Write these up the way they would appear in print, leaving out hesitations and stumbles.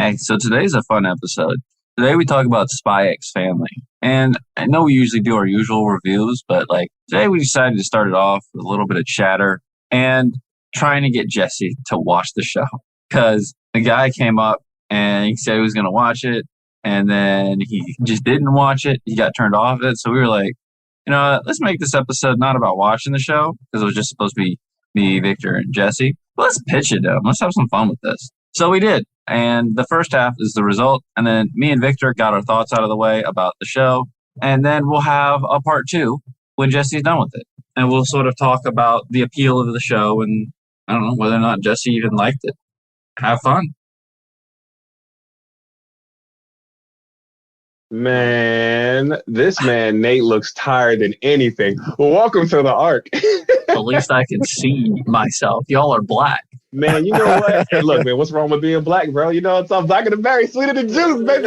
Hey, so today's a fun episode. Today we talk about Spy X Family. And I know we usually do our usual reviews, but today we decided to start it off with a little bit of chatter and trying to get Jesse to watch the show. Because the guy came up and he said he was going to watch it, and then he just didn't watch it. He got turned off it. So we were like, let's make this episode not about watching the show, because it was just supposed to be me, Victor, and Jesse. But let's pitch it to him. Let's have some fun with this. So we did. And the first half is the result. And then me and Victor got our thoughts out of the way about the show. And then we'll have a part 2 when Jesse's done with it. And we'll sort of talk about the appeal of the show and, I don't know, whether or not Jesse even liked it. Have fun. Man, this man, Nate, looks tired than anything. Well, welcome to the Ark. At least I can see myself. Y'all are black. Man, you know what? Hey, look, man, what's wrong with being black, bro? It's all blacker than berry, sweeter than juice, baby.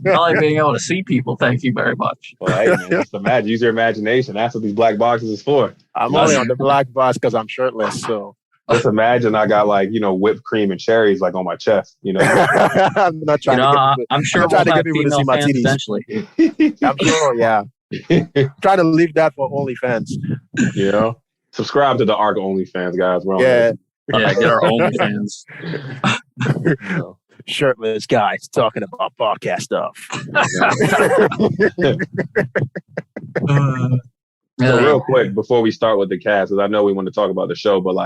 I like being able to see people. Thank you very much. Well, hey, man, just imagine. Use your imagination. That's what these black boxes is for. I'm only on the black box because I'm shirtless, so. Just imagine I got whipped cream and cherries on my chest. I'm not trying to get I'm sure we'll have female see my fans titties eventually. I'm sure, yeah. Try to leave that for OnlyFans. Subscribe to the Ark OnlyFans, guys. We're on Yeah, get our OnlyFans. Shirtless guys talking about podcast stuff. So real quick, before we start with the cast, because I know we want to talk about the show, but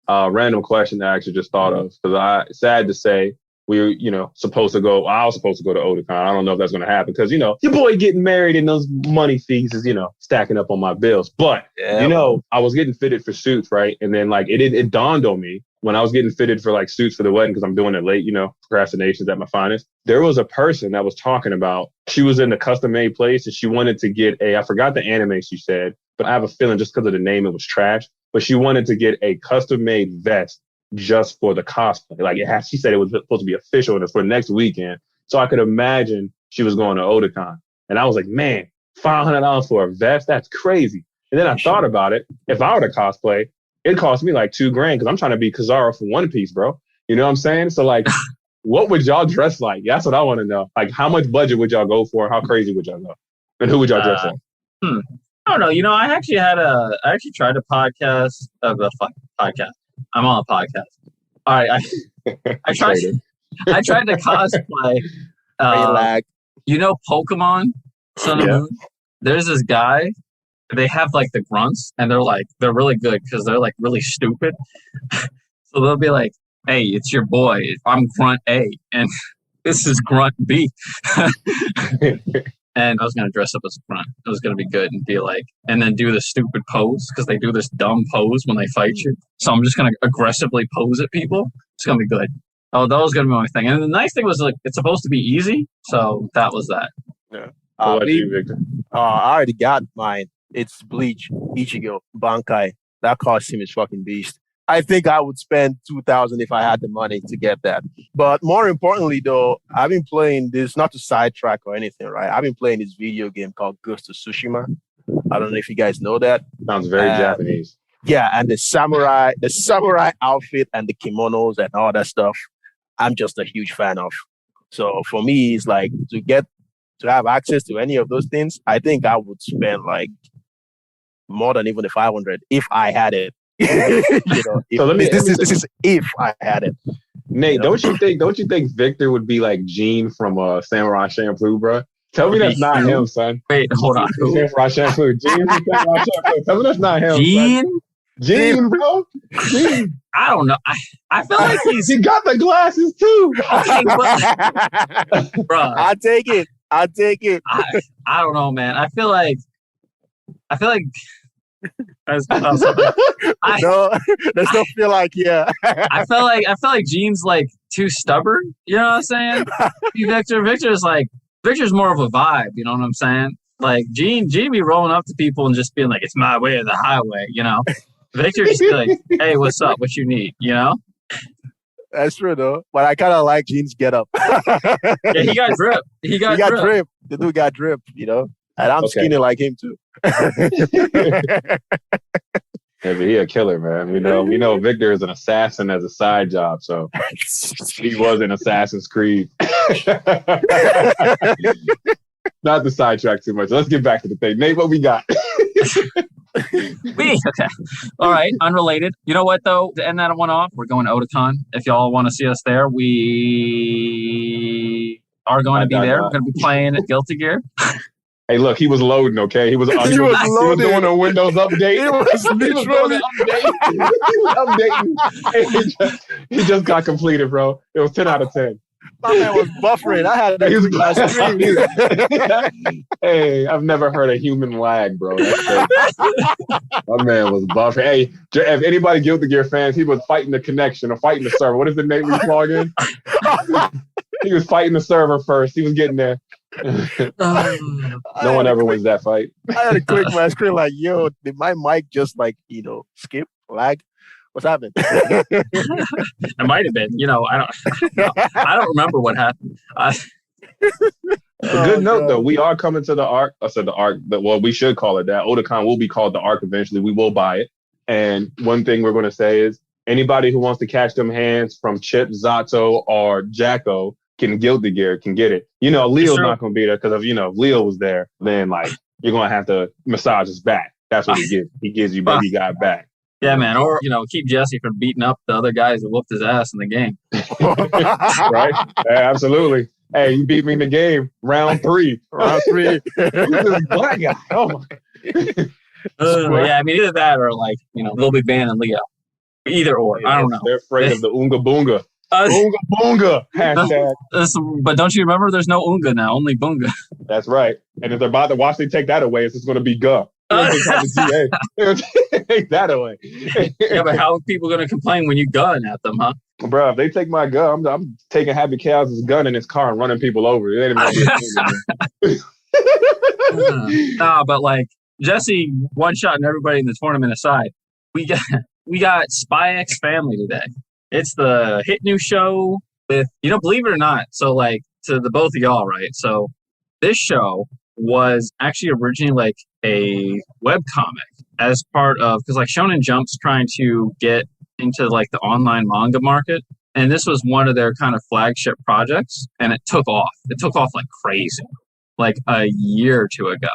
random question that I actually just thought of, because sad to say, I was supposed to go to Otakon. I don't know if that's going to happen because, your boy getting married and those money fees is, stacking up on my bills. But, I was getting fitted for suits, right? And then it dawned on me when I was getting fitted for suits for the wedding, because I'm doing it late, procrastination's at my finest. There was a person that was talking about, she was in the custom made place and she wanted to get I forgot the anime she said, but I have a feeling just because of the name, it was trash. But she wanted to get a custom made vest just for the cosplay. She said it was supposed to be official and it's for next weekend. So I could imagine she was going to Otakon. And I was like, man, $500 for a vest? That's crazy. And then I thought about it. If I were to cosplay, it cost me $2,000 because I'm trying to be Kizaru for One Piece, bro. You know what I'm saying? So what would y'all dress like? That's what I want to know. How much budget would y'all go for? How crazy would y'all go? And who would y'all dress for? I don't know. I actually tried a podcast of a podcast. I'm on a podcast. All right. I tried to cosplay. Pokemon Sun and Moon? There's this guy. They have the grunts and they're really good because they're really stupid. So they'll be like, hey, it's your boy. I'm Grunt A and this is Grunt B. And I was going to dress up as a grunt. It was going to be good and be and then do the stupid pose because they do this dumb pose when they fight you. So I'm just going to aggressively pose at people. It's going to be good. Oh, that was going to be my thing. And the nice thing was it's supposed to be easy. So that was that. Yeah. What about you, Victor? I already got mine. It's Bleach, Ichigo, Bankai. That costume is fucking beast. I think I would spend $2,000 if I had the money to get that. But more importantly, though, I've been playing this, not to sidetrack or anything, right? I've been playing this video game called Ghost of Tsushima. I don't know if you guys know that. Sounds very Japanese. Yeah, and the samurai outfit and the kimonos and all that stuff, I'm just a huge fan of. So for me, it's to have access to any of those things, I think I would spend more than even the $500 if I had it. This is if I had it. Nate, don't you think Victor would be like Gene from Samurai Champloo, bro? Tell me that's not him, son. Wait, hold on. Samurai Champloo. Gene from Samurai Champloo. Tell me that's not him. Gene, bro. Gene. I don't know. I feel like he got the glasses too. Bro, I'll take it. I don't know, man. I feel like no, there's no feel like, yeah. I feel like Gene's too stubborn. You know what I'm saying? Victor's more of a vibe. You know what I'm saying? Gene be rolling up to people and just being like, "It's my way or the highway." Victor just be like, "Hey, what's up? What you need?" That's true though. But I kind of like Gene's getup. Yeah, he got drip. He got drip. The dude got drip. And I'm skinny like him too. Yeah, but he a killer, man. We know Victor is an assassin as a side job, so he was in Assassin's Creed. Not to sidetrack too much. Let's get back to the thing. Nate, what we got? Okay. All right. Unrelated. You know what, though? To end that one off, we're going to Otakon. If y'all want to see us there, we are going to be there. We're going to be playing Guilty Gear. Hey, look, he was loading, okay? He was doing a Windows update. He was updating. He just got completed, bro. It was 10 out of 10. My man was buffering. I had to click my screen. Hey, I've never heard a human lag, bro. My man was buffering. Hey, if anybody Guilty Gear fans, he was fighting the connection or fighting the server. What is the name we log in? He was fighting the server first. He was getting there. No one ever wins that fight. I had to click my screen like, yo, did my mic just skip, lag? What's happened? It might have been. I don't remember what happened. A good note, though. We are coming to the Arc. I said the Arc. Well, we should call it that. Otakon will be called the Arc eventually. We will buy it. And one thing we're going to say is anybody who wants to catch them hands from Chip, Zato, or Jacko can Guilty Gear, can get it. Leo's not going to be there because if Leo was there, then you're going to have to massage his back. That's what he gives. He gives you baby guy back. Yeah, man. Or, keep Jesse from beating up the other guys that whooped his ass in the game. Right? Yeah, absolutely. Hey, you beat me in the game. Round 3. Round 3. Who's this black guy? Oh, my. Yeah, I mean, either that or, they'll be banning Leo. Either or. I don't know. They're afraid of the Oonga Boonga. Oonga Boonga. Hashtag. But don't you remember there's no Oonga now, only Boonga. That's right. And if they're about to watch they take that away, it's just going to be Guh. Take that away. Yeah, but how are people going to complain when you gun at them, huh? Bro, if they take my gun, I'm taking Happy Chaos' gun in his car and running people over. It ain't even Nah, but Jesse one-shotting everybody in the tournament aside, we got Spy X Family today. It's the hit new show with, believe it or not, so to the both of y'all, right? So this show was actually originally a webcomic as part of, because Shonen Jump's trying to get into the online manga market. And this was one of their kind of flagship projects. And it took off. It took off like crazy, a year or two ago.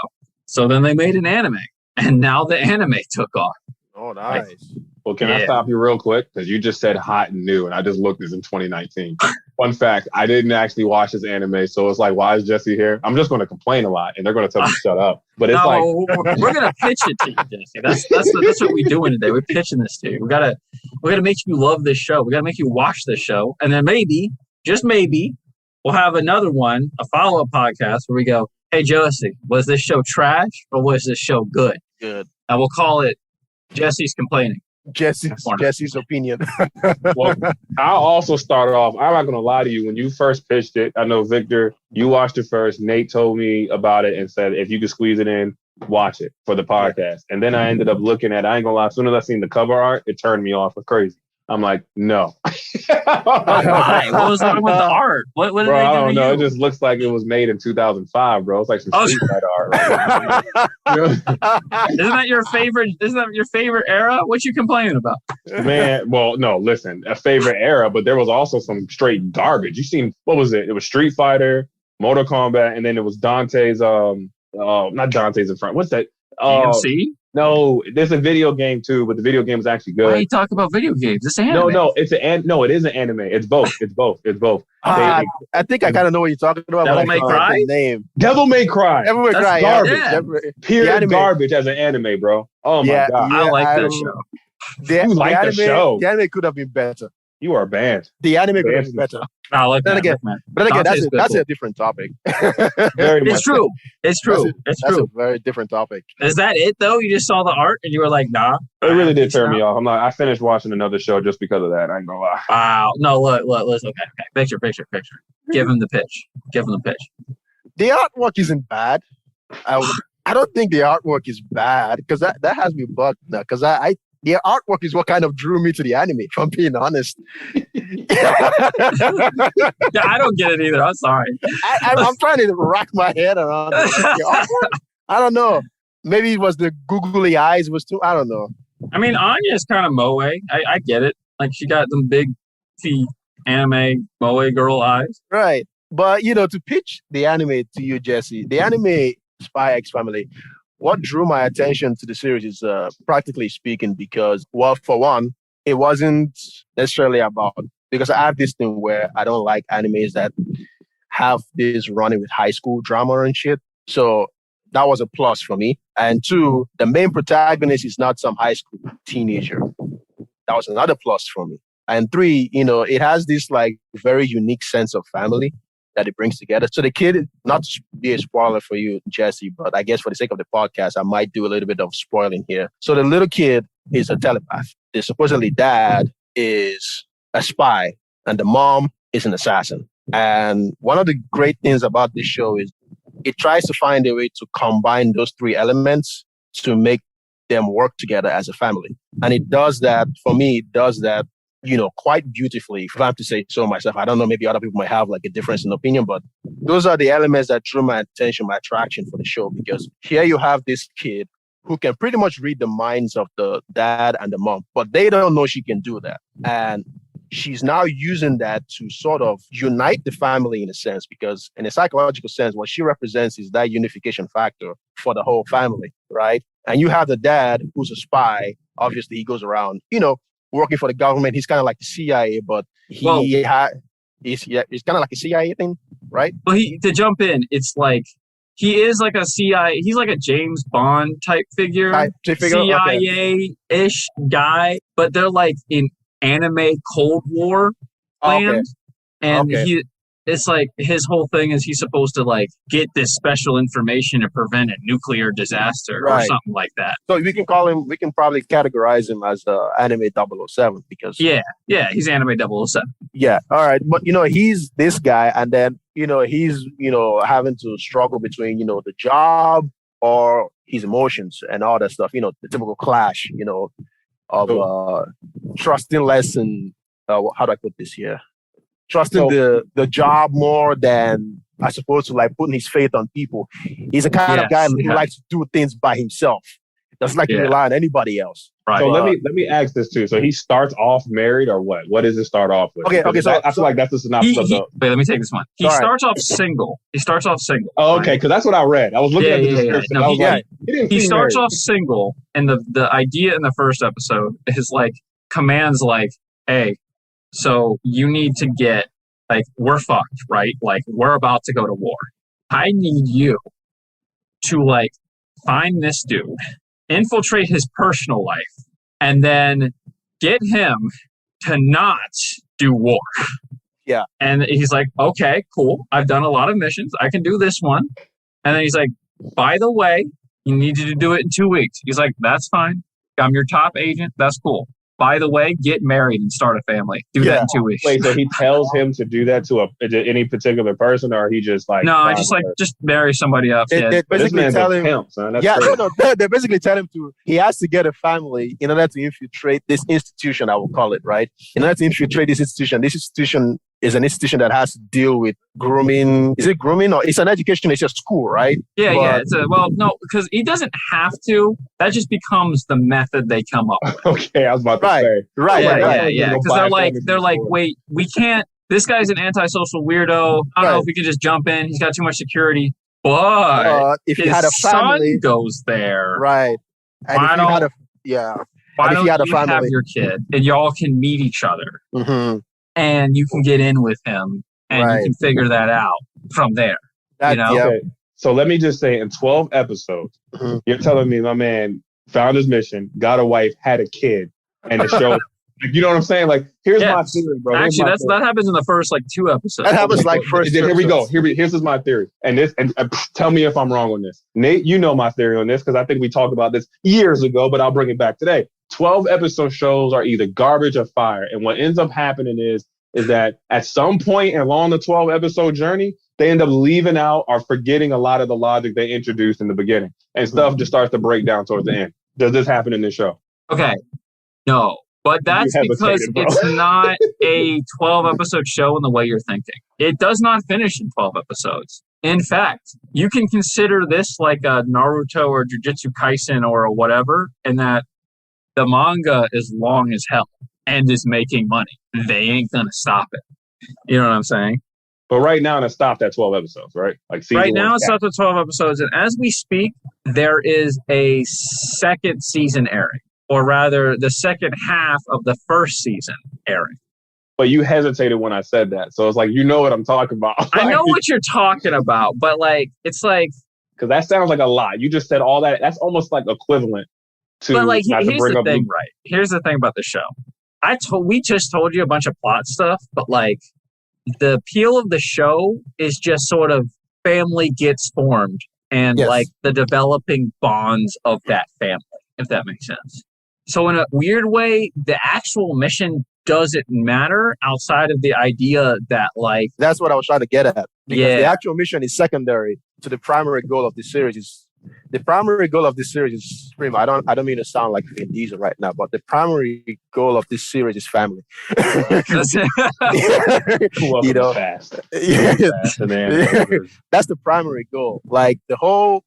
So then they made an anime. And now the anime took off. Oh, nice. Well, can I stop you real quick? Because you just said hot and new, and I just looked this in 2019. Fun fact, I didn't actually watch this anime, so it's why is Jesse here? I'm just going to complain a lot, and they're going to tell me to shut up. But it's we're going to pitch it to you, Jesse. That's what we're doing today. We're pitching this to you. We gotta make you love this show. We got to make you watch this show, and then maybe, just maybe, we'll have another one, a follow-up podcast where we go, hey, Jesse, was this show trash or was this show good? Good. And we'll call it Jesse's Complaining. Jesse's opinion. Well, I'll also start off. I'm not going to lie to you. When you first pitched it, I know, Victor, you watched it first. Nate told me about it and said, if you could squeeze it in, watch it for the podcast. And then I ended up looking at, I ain't going to lie, as soon as I seen the cover art, it turned me off. It's crazy. I'm like, no. Why? What was wrong with the art? What did bro, they do I don't know. you? It just looks like it was made in 2005, bro. It's like some street fighter art. Right? Isn't that your favorite era? What you complaining about? Man, well, no, listen, a favorite era, but there was also some straight garbage. You seen, what was it? It was Street Fighter, Mortal Kombat, and then it was Dante's, not Dante's Inferno. What's that? DMC? No, there's a video game too, but the video game is actually good. Why are you talking about video games? It's anime. No, it is an anime. It's both. I think I kind of know what you're talking about. Devil May Cry? Name. Devil May Cry. Devil May Cry. Garbage. Yeah. Pure garbage as an anime, bro. Oh my god. I like that show. You like the show? The anime could have been better. You are banned. The anime could have been better. I like that. But again, that's a different topic. It's true. It's true. That's a very different topic. Is that it though? You just saw the art and you were like, nah. It really did turn me off. I finished watching another show just because of that. I ain't gonna lie. Wow. No, look, listen. Okay. Picture. Give him the pitch. The artwork isn't bad. I don't think the artwork is bad because that has me bugged now. Because the artwork is what kind of drew me to the anime, if I'm being honest. Yeah, I don't get it either. I'm sorry. I'm trying to rack my head around the artwork. I don't know. Maybe it was the googly eyes was too. I don't know. I mean, Anya is kind of moe. I get it. Like she got them big T anime moe girl eyes. Right. But to pitch the anime to you, Jesse, the anime Spy X Family, what drew my attention to the series is practically speaking, because, well, for one, it wasn't necessarily about, because I have this thing where I don't like animes that have this running with high school drama and shit. So that was a plus for me. And two, the main protagonist is not some high school teenager. That was another plus for me. And three, it has this like very unique sense of family that it brings together. So the kid, not to be a spoiler for you, Jesse, but I guess for the sake of the podcast, I might do a little bit of spoiling here. So the little kid is a telepath. The supposedly dad is a spy, and the mom is an assassin. And one of the great things about this show is it tries to find a way to combine those three elements to make them work together as a family. And it does that, for me, it does that, quite beautifully, if I have to say so myself. I don't know, maybe other people might have like a difference in opinion, but those are the elements that drew my attention, my attraction for the show, because here you have this kid who can pretty much read the minds of the dad and the mom, but they don't know she can do that. And she's now using that to sort of unite the family in a sense, because in a psychological sense, what she represents is that unification factor for the whole family, right? And you have the dad who's a spy. Obviously, he goes around, working for the government. He's kind of like the CIA, but he's kind of like a CIA thing, right? Well, to jump in, it's like he is like a CIA. He's like a James Bond type figure, CIA-ish guy, but they're like in anime Cold War land, and it's like his whole thing is he's supposed to like get this special information to prevent a nuclear disaster or something like that. So we can probably categorize him as anime 007 because he's anime 007. Yeah, all right, but he's this guy, and then he's having to struggle between the job or his emotions and all that stuff. The typical clash, of trusting less and how do I put this here? Trusting the job more than, I suppose, to like putting his faith on people. He's a kind of guy who likes to do things by himself. Doesn't like to rely on anybody else. Right. So let me ask this too. So he starts off married or what? What does it start off with? Okay. So I feel like that's the synopsis of the. Wait, let me take this one. He starts off single. Oh, okay, because that's what I read. I was looking at the description. No, I was like, he starts married. off single, and the idea in the first episode is like commands like, hey, so you need to get, like, we're fucked, right? Like, we're about to go to war. I need you to, like, find this dude, infiltrate his personal life, and then get him to not do war. Yeah. And he's like, okay, cool. I've done a lot of missions. I can do this one. And then he's like, by the way, you need you to do it in 2 weeks. He's like, that's fine. I'm your top agent. That's cool. By the way, get married and start a family. Do that in 2 weeks. Wait, so he tells him to do that to any particular person, or he just like... No, just marry somebody else. They basically tell him... Pimp, son. That's crazy. They basically tell him he has to get a family in order to infiltrate this institution, I will call it, right? In order to infiltrate this institution is an institution that has to deal with grooming. Is it grooming, or it's an education? It's a school, right? Yeah. No, because he doesn't have to. That just becomes the method they come up with. Okay, I was about to say. Right. Yeah. Because they're like, wait, we can't. This guy's an antisocial weirdo. I don't know if we can just jump in. He's got too much security. But if he had a family, son goes there, right? And why don't you have your kid and y'all can meet each other? Mm-hmm. And you can get in with him, and you can figure that out from there. Okay. So let me just say, in 12 episodes, you're telling me my man found his mission, got a wife, had a kid, and the show. You know what I'm saying? Like, here's my theory, bro. Actually, that happens in the first 2 episodes. That happens first. Here we go. Here's my theory, and tell me if I'm wrong on this. Nate, you know my theory on this because I think we talked about this years ago, but I'll bring it back today. 12 episode shows are either garbage or fire. And what ends up happening is that at some point along the 12 episode journey, they end up leaving out or forgetting a lot of the logic they introduced in the beginning. And stuff just starts to break down towards the end. Does this happen in this show? Okay. No. But that's because it's not a 12 episode show in the way you're thinking. It does not finish in 12 episodes. In fact, you can consider this like a Naruto or Jujutsu Kaisen or whatever, in that the manga is long as hell and is making money. They ain't gonna stop it. You know what I'm saying? But right now, it stopped at 12 episodes, right? Like season Right now, one. it's stopped at 12 episodes, and as we speak, there is a second season airing, or rather, the second half of the first season airing. But you hesitated when I said that, so it's like you know what I'm talking about. I know what you're talking about, but like it's like because that sounds like a lot. You just said all that. That's almost like equivalent to. But like, not here's to bring the up thing, right? Here's the thing about the show. We just told you a bunch of plot stuff, but like the appeal of the show is just sort of family gets formed and like the developing bonds of that family, if that makes sense. So in a weird way, the actual mission doesn't matter outside of the idea that like that's what I was trying to get at. Because the actual mission is secondary to the primary goal of the series. The primary goal of this series is pretty much, I don't mean to sound like Vin Diesel right now, but the primary goal of this series is family. You know, fast. That's the primary goal. Like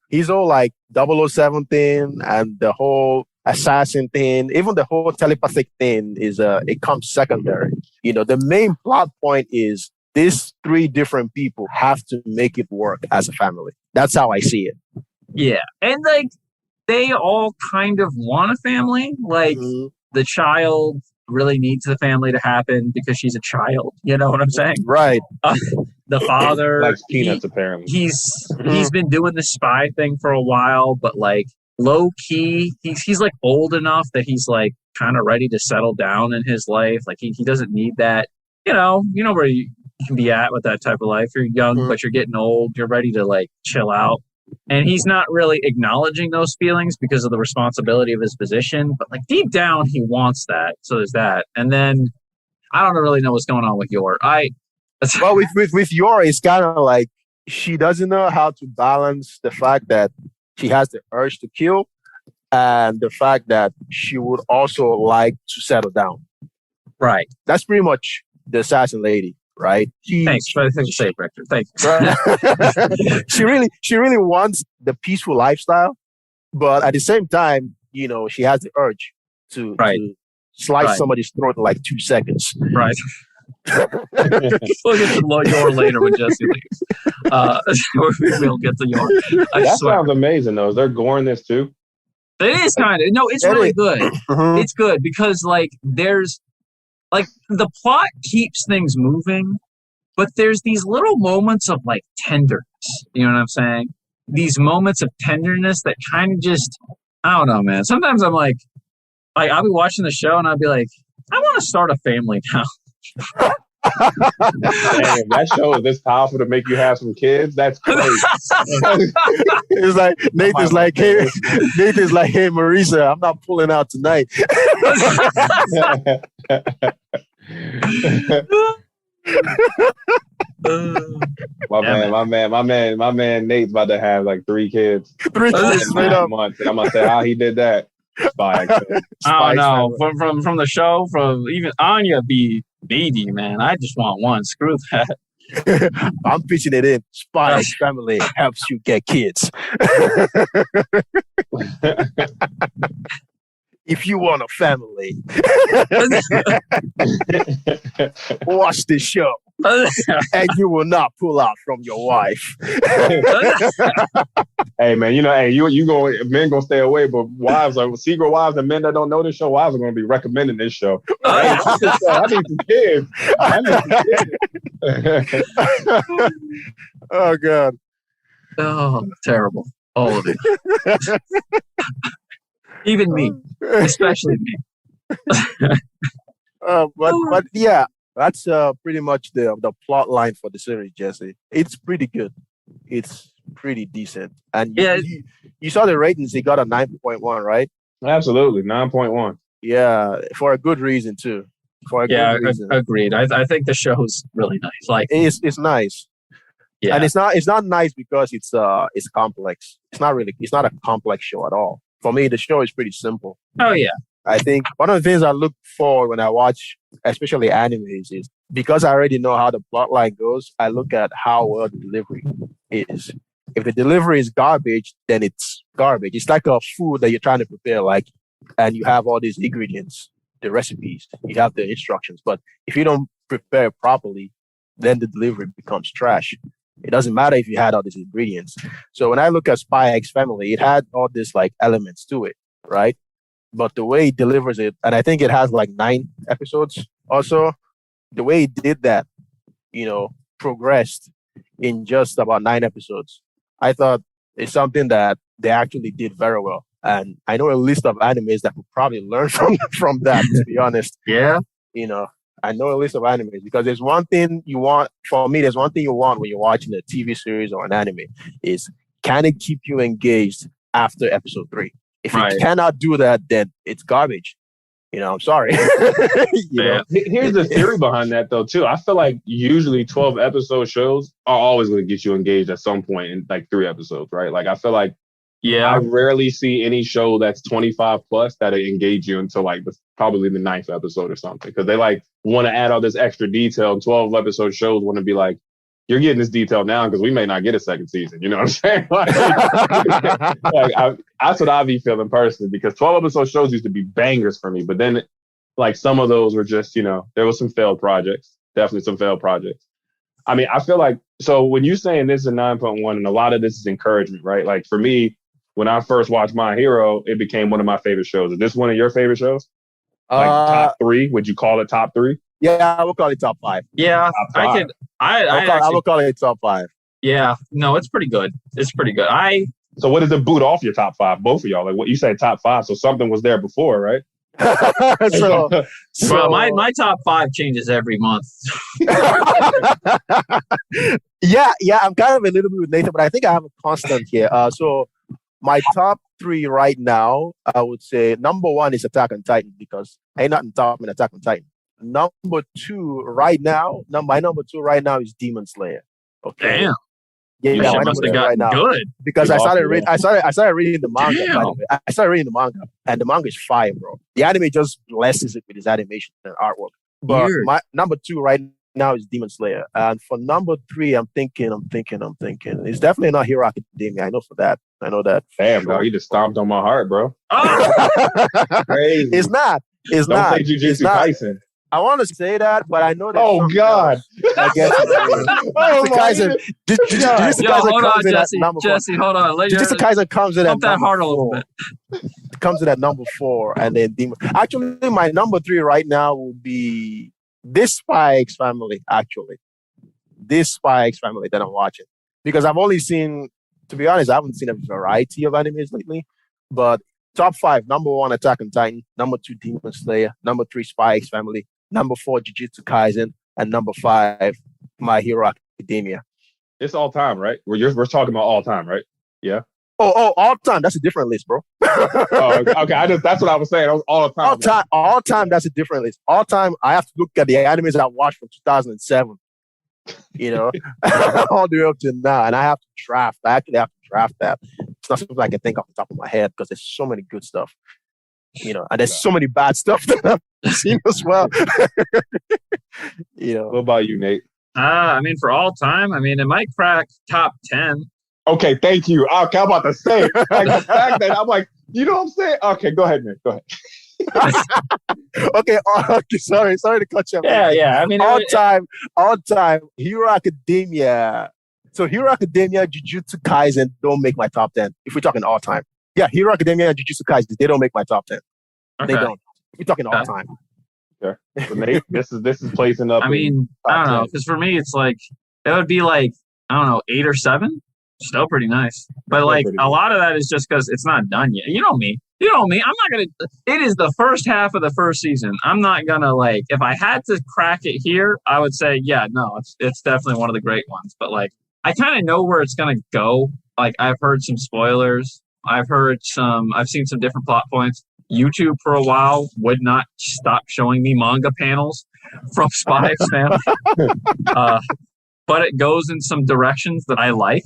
he's all like 007 thing and the whole assassin thing, even the whole telepathic thing it comes secondary. You know, the main plot point is these three different people have to make it work as a family. That's how I see it. Yeah. And like they all kind of want a family. Like the child really needs the family to happen because she's a child. You know what I'm saying? Right. The father likes peanuts, apparently. He's been doing the spy thing for a while, but like low key, he's like old enough that he's like kind of ready to settle down in his life. Like he doesn't need that. You know where you can be at with that type of life. You're young, but you're getting old. You're ready to like chill out. And he's not really acknowledging those feelings because of the responsibility of his position. But like deep down, he wants that. So there's that. And then I don't really know what's going on with Yor. Well, with Yor, it's kind of like she doesn't know how to balance the fact that she has the urge to kill and the fact that she would also like to settle down. Right. That's pretty much the assassin lady. Right. Thanks for the save, Rector. Thank you. She really wants the peaceful lifestyle, but at the same time, she has the urge to slice somebody's throat in like 2 seconds. Right. We'll get to Yor later when Jesse leaves. We'll get to Yor. That sounds amazing, though. Is there gore in this too? It is kind of. No, it's really good. It's good because like there's. Like, the plot keeps things moving, but there's these little moments of, like, tenderness. You know what I'm saying? These moments of tenderness that kind of just, I don't know, man. Sometimes I'm like, I'll be watching the show and I'll be like, I want to start a family now. Damn, that show is this powerful to make you have some kids. That's crazy. It's like Nathan's like, hey, Marisa, I'm not pulling out tonight. My man Nate's about to have like 3 kids. 3 kids straight up. Months, and I'm gonna say how he did that. I don't know. From the show, from even Anya be needy, man. I just want one. Screw that. I'm pitching it in. Spice family helps you get kids. If you want a family, watch this show. And you will not pull out from your wife. Hey man, men gonna stay away, but wives, like secret wives and men that don't know this show, wives are gonna be recommending this show. Hey, I need some kids. Oh God. Oh, terrible. All of it. Even me, especially me. But yeah. That's pretty much the plot line for the series, Jesse. It's pretty good. It's pretty decent. And you saw the ratings. It got a 9.1, right? Absolutely, 9.1. Yeah, for a good reason too. Good reason. Agreed. I think the show's really nice. Like it's nice. Yeah. And it's not nice because it's complex. It's not a complex show at all. For me, the show is pretty simple. Oh yeah. I think one of the things I look for when I watch, especially animes, is because I already know how the plot line goes, I look at how well the delivery is. If the delivery is garbage, then it's garbage. It's like a food that you're trying to prepare. Like and you have all these ingredients, the recipes, you have the instructions. But if you don't prepare it properly, then the delivery becomes trash. It doesn't matter if you had all these ingredients. So when I look at Spy X Family, it had all these like elements to it, right? But the way it delivers it, and I think it has like 9 episodes also, the way it did that, progressed in just about 9 episodes. I thought it's something that they actually did very well. And I know a list of animes that could probably learn from that, to be honest. Yeah. I know a list of animes because there's one thing you want, for me, there's one thing you want when you're watching a TV series or an anime is, can it keep you engaged after episode 3? If it cannot do that, then it's garbage. I'm sorry. Here's the theory behind that, though, too. I feel like usually 12-episode shows are always going to get you engaged at some point in like 3 episodes, right? Like, I feel like I rarely see any show that's 25 plus that engage you until like probably the 9th episode or something. Because they like want to add all this extra detail. And 12-episode shows want to be like, you're getting this detail now because we may not get a second season. You know what I'm saying? That's what I be feeling personally, because 12-episode shows used to be bangers for me. But then like some of those were just, there was some failed projects. Definitely some failed projects. I mean, I feel like, so when you're saying this is a 9.1 and a lot of this is encouragement, right? Like for me, when I first watched My Hero, it became one of my favorite shows. Is this one of your favorite shows? Like top 3? Would you call it top 3? Yeah, I would call it top 5. Yeah, top 5. I would call it top 5. Yeah, no, it's pretty good. It's pretty good. So what does it boot off your top 5? Both of y'all. Like what you say, top 5. So something was there before, right? so my top 5 changes every month. yeah, I'm kind of a little bit with Nathan, but I think I have a constant here. So my top 3 right now, I would say number 1 is Attack on Titan, because ain't nothing top in Attack on Titan. Number 2 right now, my number 2 right now is Demon Slayer. Okay. Damn. Yeah, my number 2 right now. Good. Because I started reading the manga. By the way. I started reading the manga, and the manga is fire, bro. The anime just blesses it with its animation and artwork. But my number 2 right now is Demon Slayer. And for number 3, I'm thinking. It's definitely not Hero Academia. I know for that. I know that. Damn, bro, you just stomped on my heart, bro. Oh! Crazy. It's not. Don't say Jujutsu Kaisen. I want to say that, but I know that. Oh God! I guess. Kaisen. Hold on, Jesse. Hold on. Jujutsu Kaisen comes in at that heart a little bit. Comes in at number 4, and then Demon. Actually, my number 3 right now will be this Spy X Family. Actually, this Spy X Family that I'm watching, because I've only seen, to be honest, I haven't seen a variety of animes lately, but top 5: number 1, Attack on Titan; number 2, Demon Slayer; number 3, Spy X Family; number 4, Jujutsu Kaisen; and number 5, My Hero Academia. It's all time, right? We're talking about all time, right? Yeah. Oh, all time. That's a different list, bro. Okay. That's what I was saying. All time. All time. That's a different list. All time. I have to look at the animes I watched from 2007. All the way up to now, and I have to draft. I actually have to draft that. It's not something I can think off the top of my head because there's so many good stuff, and there's so many bad stuff that I've seen as well. What about you, Nate? I mean, for all time, it might crack top 10. Okay, thank you. Okay, I'm about to say it. Like the fact that I'm like, you know what I'm saying? Okay, go ahead, Nate. Go ahead. Okay, sorry to cut you off. Yeah. All time, Hero Academia. So Hero Academia, Jujutsu Kaisen don't make my top 10. If we're talking all time. Yeah, Hero Academia and Jujutsu Kaisen, they don't make my top 10. Okay. They don't. If we're talking all time. Okay. So Nate, this is placing up. I don't know, because for me it's like it would be like, I don't know, 8 or 7. Still pretty nice. But like a lot of that is just because it's not done yet. You know me. I'm not going to. It is the first half of the first season. I'm not going to like, if I had to crack it here, I would say, yeah, no, it's definitely one of the great ones. But like, I kind of know where it's going to go. Like, I've heard some spoilers. I've seen some different plot points. YouTube for a while would not stop showing me manga panels from Spy X Family. But it goes in some directions that I like,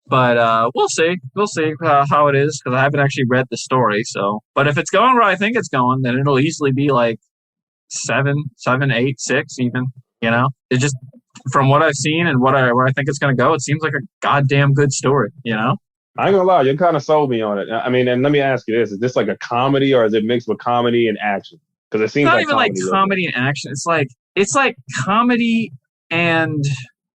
But we'll see. We'll see how it is, because I haven't actually read the story. So, but if it's going where I think it's going, then it'll easily be like 7, 8, 6 even. It just, from what I've seen and where I think it's going to go, it seems like a goddamn good story. I ain't gonna lie, you kind of sold me on it. I mean, and let me ask you this: is this like a comedy, or is it mixed with comedy and action? Because it seems It's not like even like comedy and action. It's like comedy and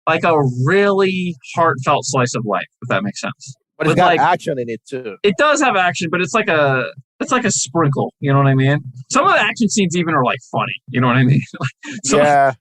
like a really heartfelt slice of life, if that makes sense. But it's got action in it too. It does have action, but it's like a sprinkle. You know what I mean? Some of the action scenes even are like funny. You know what I mean? Yeah.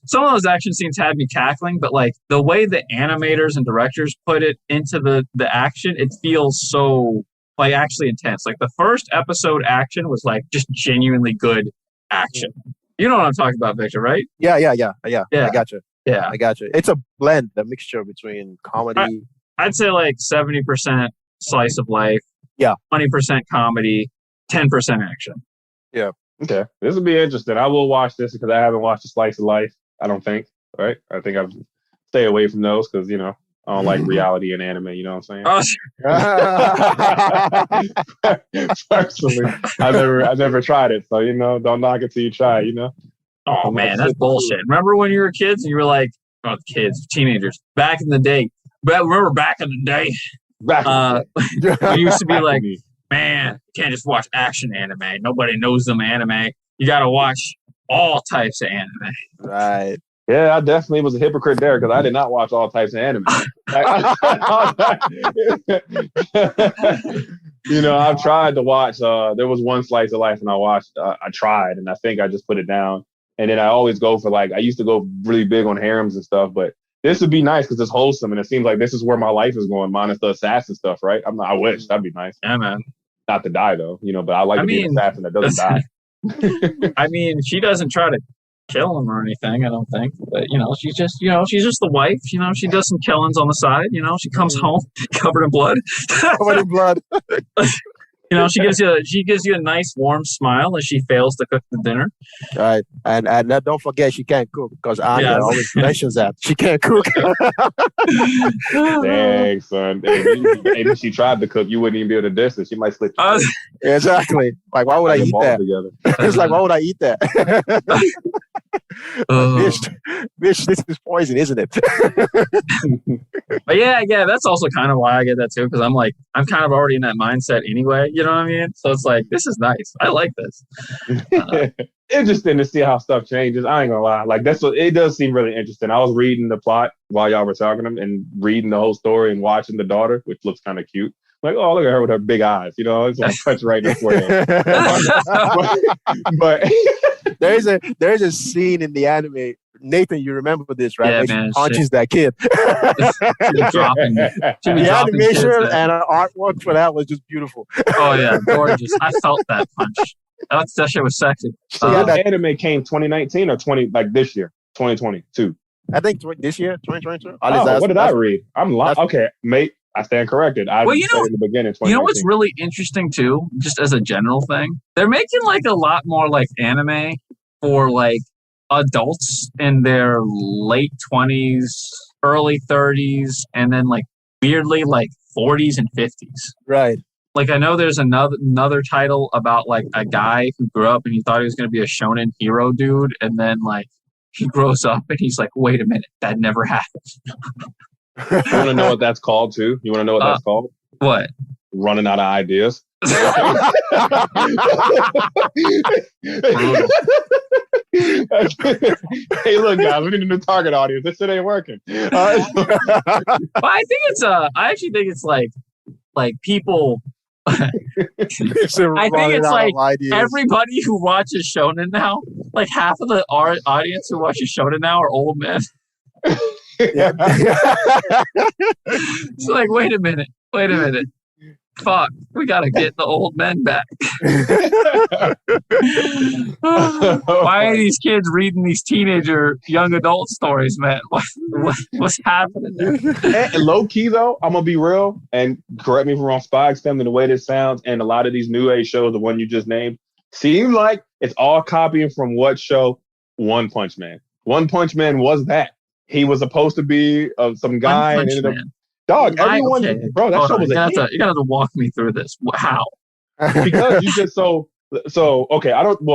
Some of those action scenes had me cackling, but like the way the animators and directors put it into the action, it feels so like actually intense. Like the first episode action was like just genuinely good action. You know what I'm talking about, Victor, right? Yeah. I got you. Yeah, I got you. It's a blend, a mixture between comedy. I'd say like 70% slice of life. Yeah. 20% comedy, 10% action. Yeah. Okay. This will be interesting. I will watch this because I haven't watched a slice of life. I don't think. Right. I think I'll stay away from those because, I don't like reality and anime. You know what I'm saying? Personally, I never tried it. So, don't knock it till you try, Oh, man, that's bullshit. Remember when you were kids and you were like, teenagers, back in the day. But remember back in the day, we used to be like, man, you can't just watch action anime. Nobody knows them anime. You got to watch all types of anime. Right. Yeah, I definitely was a hypocrite there because I did not watch all types of anime. I've tried to watch. There was one slice of life and I watched. I tried and I think I just put it down. And then I always go for I used to go really big on harems and stuff, but this would be nice because it's wholesome and it seems like this is where my life is going, minus the assassin stuff, right? I wish that'd be nice. Yeah, man. Not to die though, but I like to be an assassin that doesn't die. I mean, she doesn't try to kill him or anything, I don't think. But she's just the wife. She does some killings on the side. She comes home covered in blood. Covered in blood. She gives you a nice warm smile as she fails to cook the dinner. Right, and don't forget she can't cook because Anya always mentions that she can't cook. Dang, son. If she tried to cook, you wouldn't even be able to dish it. She might slip. Exactly. Like, why would I eat that? It's like, why would I eat that? Bitch, this is poison, isn't it? But yeah, that's also kind of why I get that too, because I'm kind of already in that mindset anyway. You know what I mean? So it's like, this is nice. I like this. Interesting to see how stuff changes. I ain't gonna lie. Like it does seem really interesting. I was reading the plot while y'all were talking and reading the whole story and watching the daughter, which looks kind of cute. Like, oh, look at her with her big eyes. It's like touch right in the forehead. But there's a scene in the anime. Nathan, you remember this, right? Yeah, where man, she punches that kid. The animation and artwork for that was just beautiful. Oh yeah, gorgeous. I felt that punch. That shit was sexy. That anime came 2019 or this year, 2022. I think this year, 2022. What did I read? Okay, mate. I stand corrected. I said in the beginning. You know what's really interesting too, just as a general thing, they're making a lot more anime for adults in their late 20s, early 30s, and then weirdly 40s and 50s. Right. I know there's another title about a guy who grew up and he thought he was going to be a shonen hero dude, and then he grows up and he's like, wait a minute, that never happened. You want to know what that's called too? You want to know what that's called? What? Running out of ideas. Hey, look, guys, we need a new target audience. This shit ain't working. I actually think it's people. I think it's everybody who watches shonen now. Half of the audience who watches shonen now are old men. Yeah. It's wait a minute. Fuck, we gotta get the old men back. Why are these kids reading these teenager young adult stories, man? What's happening there? And low key though, I'm gonna be real and correct me if I'm wrong, Spy X Family, the way this sounds, and a lot of these new age shows, the one you just named, seem like it's all copying from what show? One Punch Man. One Punch Man was that. He was supposed to be some guy and ended up. Dog, everyone, bro, that show was a hit. You're gonna have to walk me through this. How? Because you just so okay.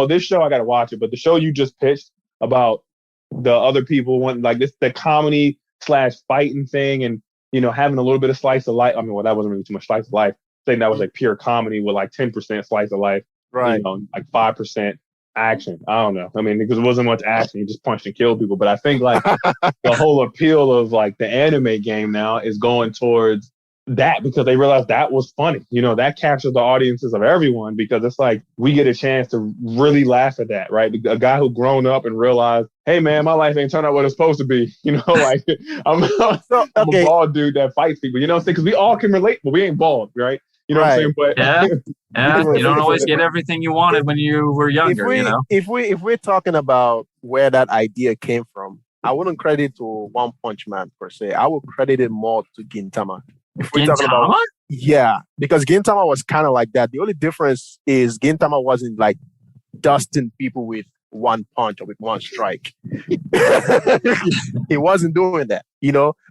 This show I gotta watch it, but the show you just pitched about the other people want the comedy / fighting thing, and having a little bit of slice of life. I mean, well, that wasn't really too much slice of life. Saying that was like pure comedy with like 10% slice of life, Right. like 5% action. I don't know. I mean, because it wasn't much action. You just punched and killed people. But I think like the whole appeal of like the anime game now is going towards that because they realized that was funny. That captures the audiences of everyone because it's like we get a chance to really laugh at that, right? A guy who grown up and realized, hey man, my life ain't turned out what it's supposed to be. Like I'm a bald dude that fights people. You know what I'm saying? Because we all can relate, but we ain't bald, right? You know what I'm saying? But yeah, you don't always get everything you wanted when you were younger. If we're talking about where that idea came from, I wouldn't credit it to One Punch Man per se. I would credit it more to Gintama. If we're talking about, because Gintama was kind of like that. The only difference is Gintama wasn't like dusting people with one punch or with one strike. It wasn't doing that,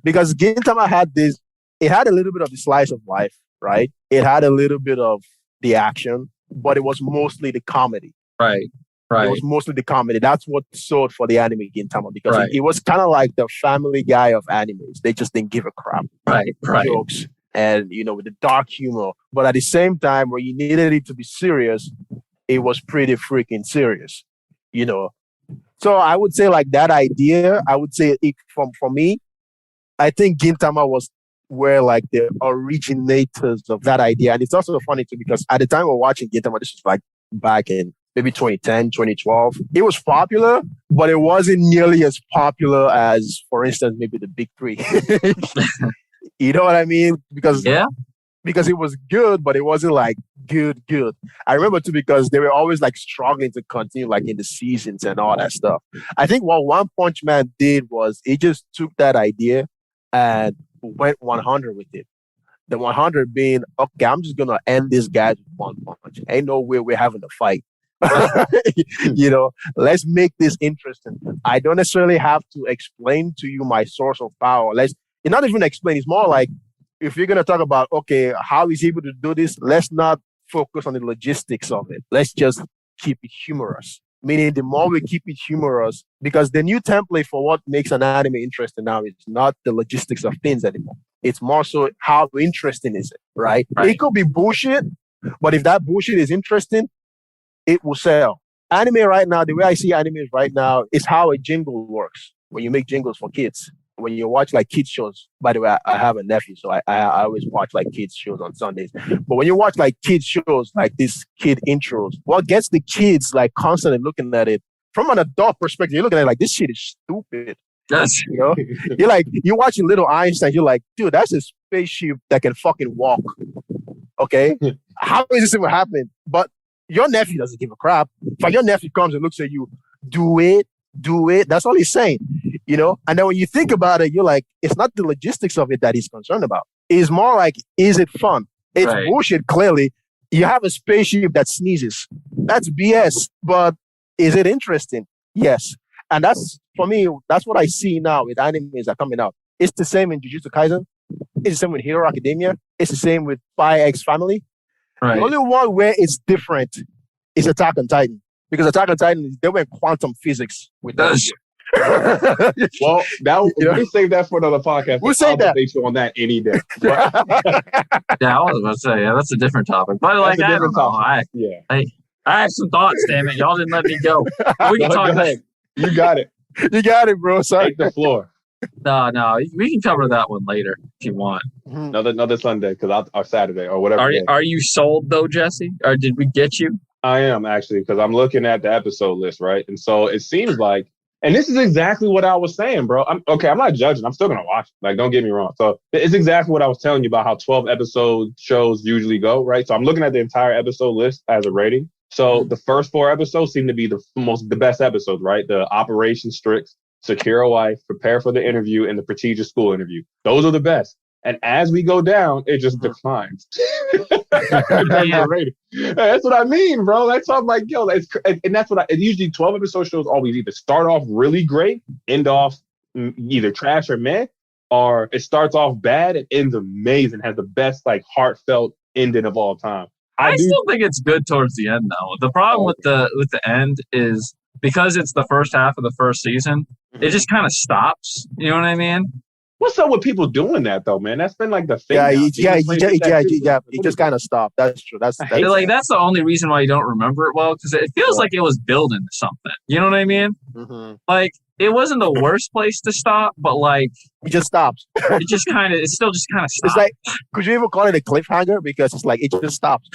because Gintama had this. It had a little bit of the slice of life, right? It had a little bit of the action, but it was mostly the comedy. Right. It was mostly the comedy. That's what sold for the anime Gintama because it was kind of like the Family Guy of animes. They just didn't give a crap. Right. Jokes and, with the dark humor. But at the same time, where you needed it to be serious, it was pretty freaking serious, So I would say like that idea, I would say for me, I think Gintama was where like the originators of that idea. And it's also funny too, because at the time we're watching Gintama, this was like back in maybe 2010, 2012. It was popular, but it wasn't nearly as popular as, for instance, maybe the big three. You know what I mean? Because it was good, but it wasn't like good. I remember too, because they were always like struggling to continue like in the seasons and all that stuff. I think what One Punch Man did was it just took that idea and went 100 with it. The 100 being, okay, I'm just going to end this guy with one punch. Ain't no way we're having a fight. Let's make this interesting. I don't necessarily have to explain to you my source of power. It's not even explain. It's more like if you're going to talk about, okay, how is he able to do this? Let's not focus on the logistics of it. Let's just keep it humorous. Meaning the more we keep it humorous, because the new template for what makes an anime interesting now is not the logistics of things anymore. It's more so how interesting is it, right? It could be bullshit, but if that bullshit is interesting, it will sell. Anime right now, the way I see anime right now is how a jingle works. When you make jingles for kids, when you watch like kids shows, by the way, I have a nephew, so I always watch like kids shows on Sundays. But when you watch like kids shows, like these kid intros, what gets the kids like constantly looking at it from an adult perspective, you're looking at it like, this shit is stupid. Yes. You're like, you're watching Little Einstein, you're like, dude, that's a spaceship that can fucking walk. Okay? How is this even happening? But your nephew doesn't give a crap. But your nephew comes and looks at you, do it. That's all he's saying, And then when you think about it, you're like, it's not the logistics of it that he's concerned about. It's more like, is it fun? It's bullshit, clearly. You have a spaceship that sneezes. That's BS. But is it interesting? Yes. And that's, for me, that's what I see now with animes that are coming out. It's the same in Jujutsu Kaisen. It's the same with Hero Academia. It's the same with Spy X Family. Right. The only one where it's different is Attack on Titan. Because Attack on Titan, they went quantum physics with that shit. Well, we'll save that for another podcast. We'll save that. You on that any day. Yeah, I was about to say, that's a different topic. But like, I don't know. I have some thoughts, damn it. Y'all didn't let me go. We can talk about it. You got it. You got it, bro. Sorry. Take the floor. No, we can cover that one later if you want. Another Sunday, or Saturday, or whatever. Are you sold though, Jesse? Or did we get you? I am actually, because I'm looking at the episode list, right? And so it seems like, and this is exactly what I was saying, bro. I'm not judging. I'm still gonna watch it. Like, don't get me wrong. So it's exactly what I was telling you about how 12 episode shows usually go, right? So I'm looking at the entire episode list as a rating. So the first 4 episodes seem to be the best episodes, right? The Operation Strix, Secure a Wife, Prepare for the Interview, and the Prestigious School Interview. Those are the best. And as we go down, it just declines. That's what I mean, bro. That's what I'm like, yo. And that's what usually 12 episode shows always either start off really great, end off either trash or meh, or it starts off bad and ends amazing, has the best like heartfelt ending of all time. I still think it's good towards the end, though. The problem with the end is because it's the first half of the first season, it just kind of stops. You know what I mean? What's up with people doing that though, man? That's been like the thing. Yeah, now. he just kind of stopped. That's true. That's like that's the only reason why you don't remember it well, because it feels like it was building to something. You know what I mean? Mm-hmm. Like it wasn't the worst place to stop, but like it just stops. it still just kind of stops. It's like, could you even call it a cliffhanger? Because it's like it just stops.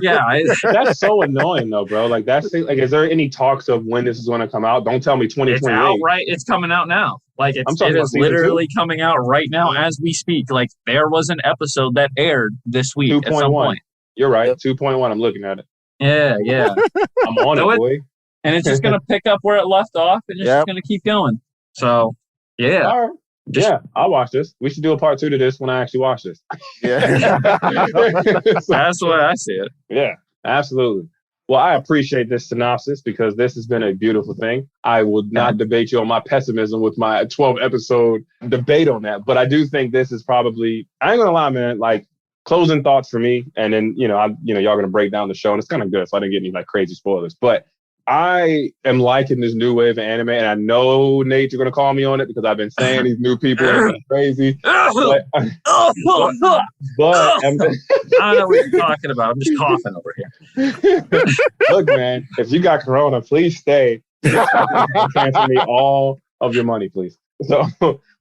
Yeah, that's so annoying though, bro. Like that's like, is there any talks of when this is going to come out? Don't tell me 2028. It's out, right? It's coming out now. Like it is literally coming out right now as we speak. Like there was an episode that aired this week 2.1. at some point. You're right. 2.1. I'm looking at it. Yeah. I'm on it, boy. And it's just gonna pick up where it left off, and it's just gonna keep going. So, yeah. All right. Yeah, I'll watch this. We should do a part 2 to this when I actually watch this. Yeah. That's the way I see it. Yeah, absolutely. Well, I appreciate this synopsis because this has been a beautiful thing. I will not debate you on my pessimism with my 12-episode debate on that, but I do think this is probably, I ain't gonna lie, man, like closing thoughts for me. And then, y'all gonna break down the show, and it's kind of good, so I didn't get any like crazy spoilers. But I am liking this new wave of anime, and I know, Nate, you're going to call me on it because I've been saying these new people are crazy. But I don't know what you're talking about. I'm just coughing over here. Look, man, if you got corona, please stay. Transfer me all of your money, please. So,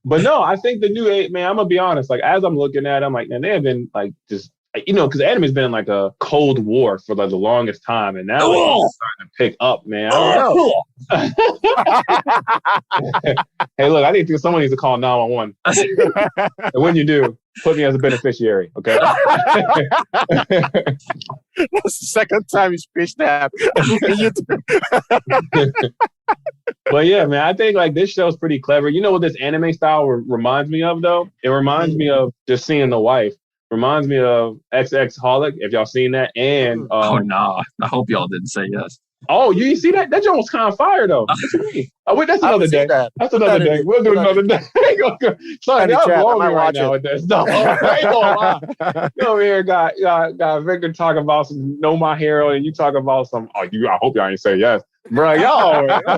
but no, I think the new age, man, I'm going to be honest. Like, as I'm looking at it, I'm like, man, they have been like just, because anime's been in like a cold war for like the longest time, and now it's starting to pick up, man. Hey, look, I think someone needs to call 911. And when you do, put me as a beneficiary, okay? That's the second time he's pitched that. But yeah, man, I think like this show's pretty clever. You know what this anime style reminds me of, though? It reminds me of Just Seeing the Wife. Reminds me of XX Holic, if y'all seen that. And I hope y'all didn't say yes. Oh, you see that? That joint was kind of fire though. Oh wait, that's another day. That's another day. We'll do another day. Sorry, y'all blowing me right now with that stuff. I ain't gonna lie. You over here got Victor talking about some Know My Hero, and you talk about some. I hope y'all ain't say yes, bro. Y'all. I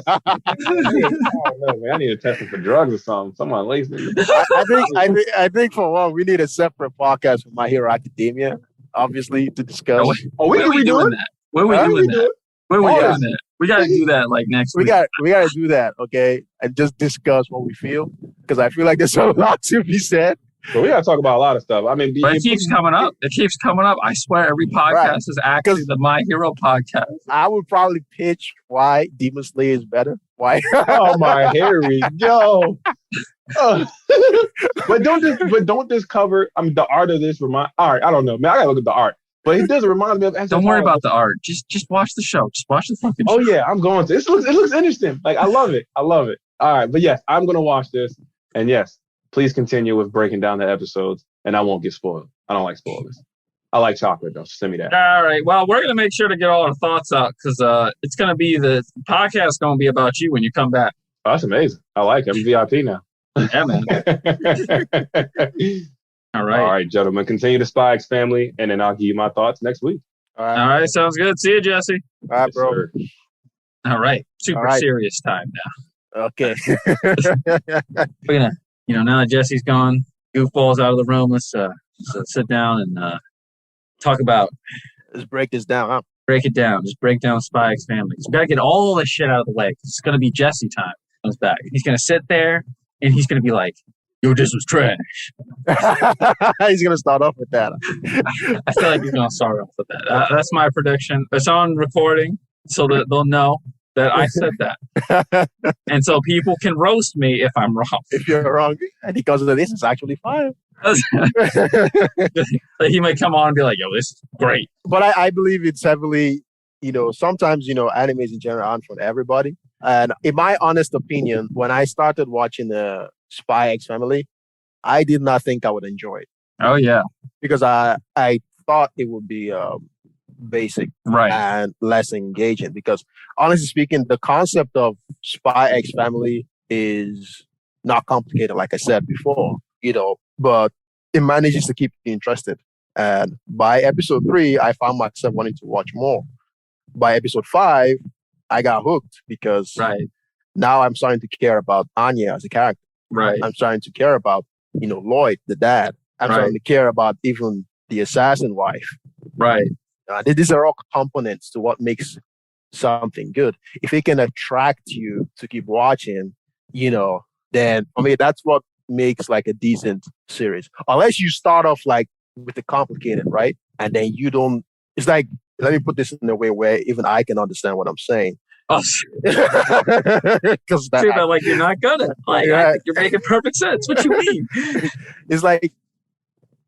need to test him for drugs or something. Someone lazy. I think for one, we need a separate podcast for My Hero Academia, obviously, to discuss. We doing that? When we doing that? When we doing that? We got to do that like next week. We got to do that, okay? And just discuss what we feel, because I feel like there's a lot to be said. So we got to talk about a lot of stuff. I mean, but it keeps coming up. It keeps coming up. I swear, every podcast is actually the My Hero podcast. I would probably pitch why Demon Slayer is better. Why? Oh my, here we go. But don't just cover. I mean, the art of this all right, I don't know, man. I gotta look at the art. But it does remind me of. Don't worry about the art. Just watch the show. Just watch the fucking show. Oh yeah, I'm going to. It looks interesting. Like I love it. All right, but yes, I'm gonna watch this. And yes, please continue with breaking down the episodes, and I won't get spoiled. I don't like spoilers. I like chocolate though. Send me that. All right. Well, we're gonna make sure to get all our thoughts out because it's gonna be the podcast gonna be about you when you come back. Oh, that's amazing. I like it. I'm VIP now. Yeah, man. All right, gentlemen. Continue to Spy X Family, and then I'll give you my thoughts next week. All right. Sounds good. See you, Jesse. All right, bro. Sir. All right. Super serious time now. Okay. We're gonna, now that Jesse's gone, goofballs out of the room. Let's sit down and talk about. Let's break this down, huh? Break it down. Just break down Spy X Family. We gotta get all this shit out of the way. It's gonna be Jesse time. Comes back. He's gonna sit there and he's gonna be like, "Yo, this was trash." He's gonna start off with that. I feel like he's gonna start off with that. That's my prediction. It's on recording, so that they'll know that I said that, and so people can roast me if I'm wrong. If you're wrong, and because of this, it's actually fine. Like he might come on and be like, "Yo, this is great." But I believe it's heavily, sometimes animes in general aren't for everybody. And in my honest opinion, when I started watching the Spy X Family, I did not think I would enjoy it. Oh yeah, because I thought it would be basic and less engaging. Because honestly speaking, the concept of Spy X Family is not complicated, like I said before. But it manages to keep you interested. And by episode 3, I found myself wanting to watch more. By episode 5, I got hooked because now I'm starting to care about Anya as a character. Right. I'm starting to care about, Loid, the dad. I'm starting to care about even the assassin wife. Right. These are all components to what makes something good. If it can attract you to keep watching, then that's what makes like a decent series. Unless you start off like with the complicated, right? And then you don't. It's like, let me put this in a way where even I can understand what I'm saying. Oh, because like you're not gonna. Like, I think you're making perfect sense. What you mean? It's like,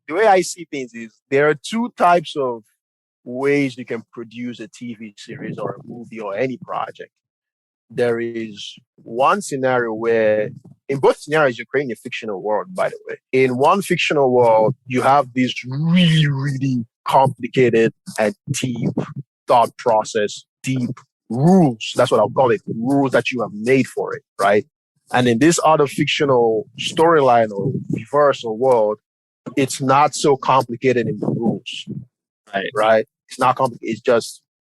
the way I see things is there are two types of ways you can produce a TV series or a movie or any project. There is one scenario where, in both scenarios, you're creating a fictional world, by the way. In one fictional world, you have this really, really complicated and deep thought process, deep rules. That's what I'll call it, rules that you have made for it, right? And in this other fictional storyline or reversal world, it's not so complicated in the rules, right? It's not complicated.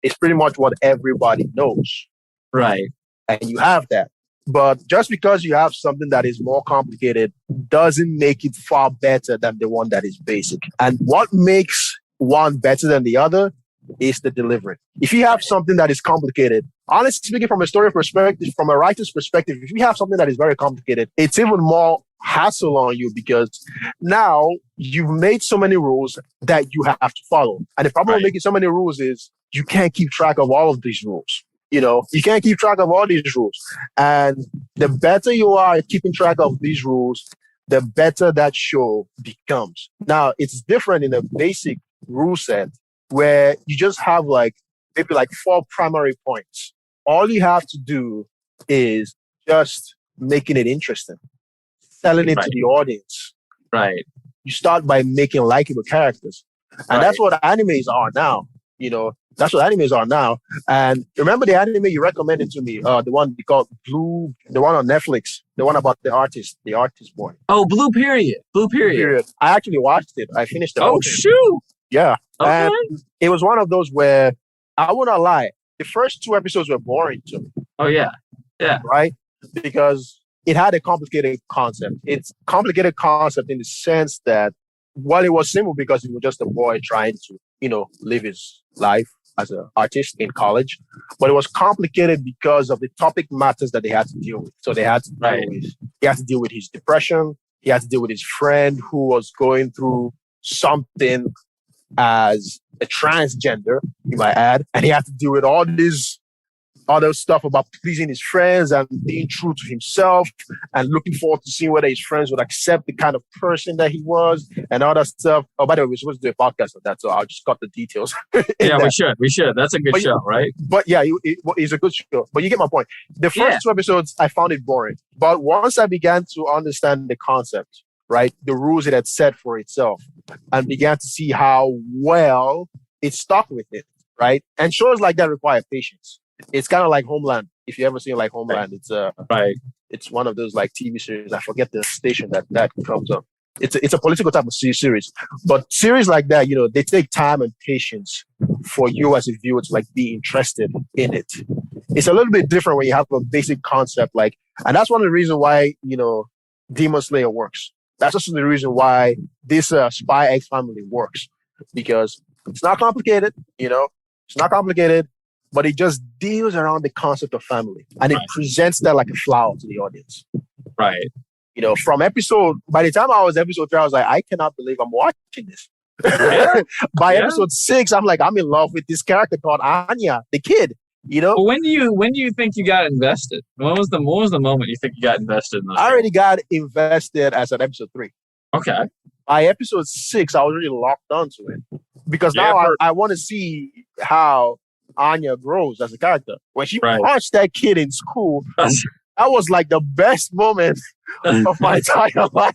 It's pretty much what everybody knows. Right. And you have that. But just because you have something that is more complicated doesn't make it far better than the one that is basic. And what makes one better than the other is the delivery. If you have something that is complicated, honestly speaking, from a story perspective, from a writer's perspective, if you have something that is very complicated, it's even more hassle on you because now you've made so many rules that you have to follow. And the problem with making so many rules is you can't keep track of all of these rules. You can't keep track of all these rules. And the better you are at keeping track of these rules, the better that show becomes. Now, it's different in a basic rule set where you just have maybe 4 primary points. All you have to do is just making it interesting, selling it to the audience. Right. You start by making likable characters. And that's what animes are now. That's what animes are now. And remember the anime you recommended to me, the one called Blue, the one on Netflix, the one about the artist boy. Oh, Blue Period. Blue Period. I actually watched it. I finished it. Oh, shoot. Yeah. Okay. And it was one of those where, I wouldn't lie, the first 2 episodes were boring to me. Oh, yeah. Yeah. Right? Because it had a complicated concept. It's complicated concept in the sense that, while it was simple because he was just a boy trying to, live his life as an artist in college, but it was complicated because of the topic matters that they had to deal with. So they had to deal with his depression. He had to deal with his friend who was going through something as a transgender, you might add, and he had to deal with all this other stuff about pleasing his friends and being true to himself and looking forward to seeing whether his friends would accept the kind of person that he was and all that stuff. Oh, by the way, we're supposed to do a podcast on that, so I'll just cut the details. Yeah, we should. That's a good show, right? But yeah, it's a good show. But you get my point. The first 2 episodes, I found it boring. But once I began to understand the concept, right, the rules it had set for itself, and began to see how well it stuck with it, right? And shows like that require patience. It's kind of like Homeland. If you ever seen Homeland, it's it's one of those TV series. I forget the station that comes up. It's a political type of series, but series like that, they take time and patience for you as a viewer to be interested in it. It's a little bit different when you have a basic concept and that's one of the reasons why Demon Slayer works. That's also the reason why this Spy X Family works, because it's not complicated. It's not complicated. But it just deals around the concept of family. And it presents that like a flower to the audience. Right. By the time I was episode 3, I was like, I cannot believe I'm watching this. By episode 6, I'm in love with this character called Anya, the kid. Well, when do you think you got invested? What was the moment you think you got invested in those? I already got invested as at episode 3. Okay. By episode 6, I was really locked onto it. Because now I want to see how Anya grows as a character. When she punched that kid in school, that was the best moment of my entire life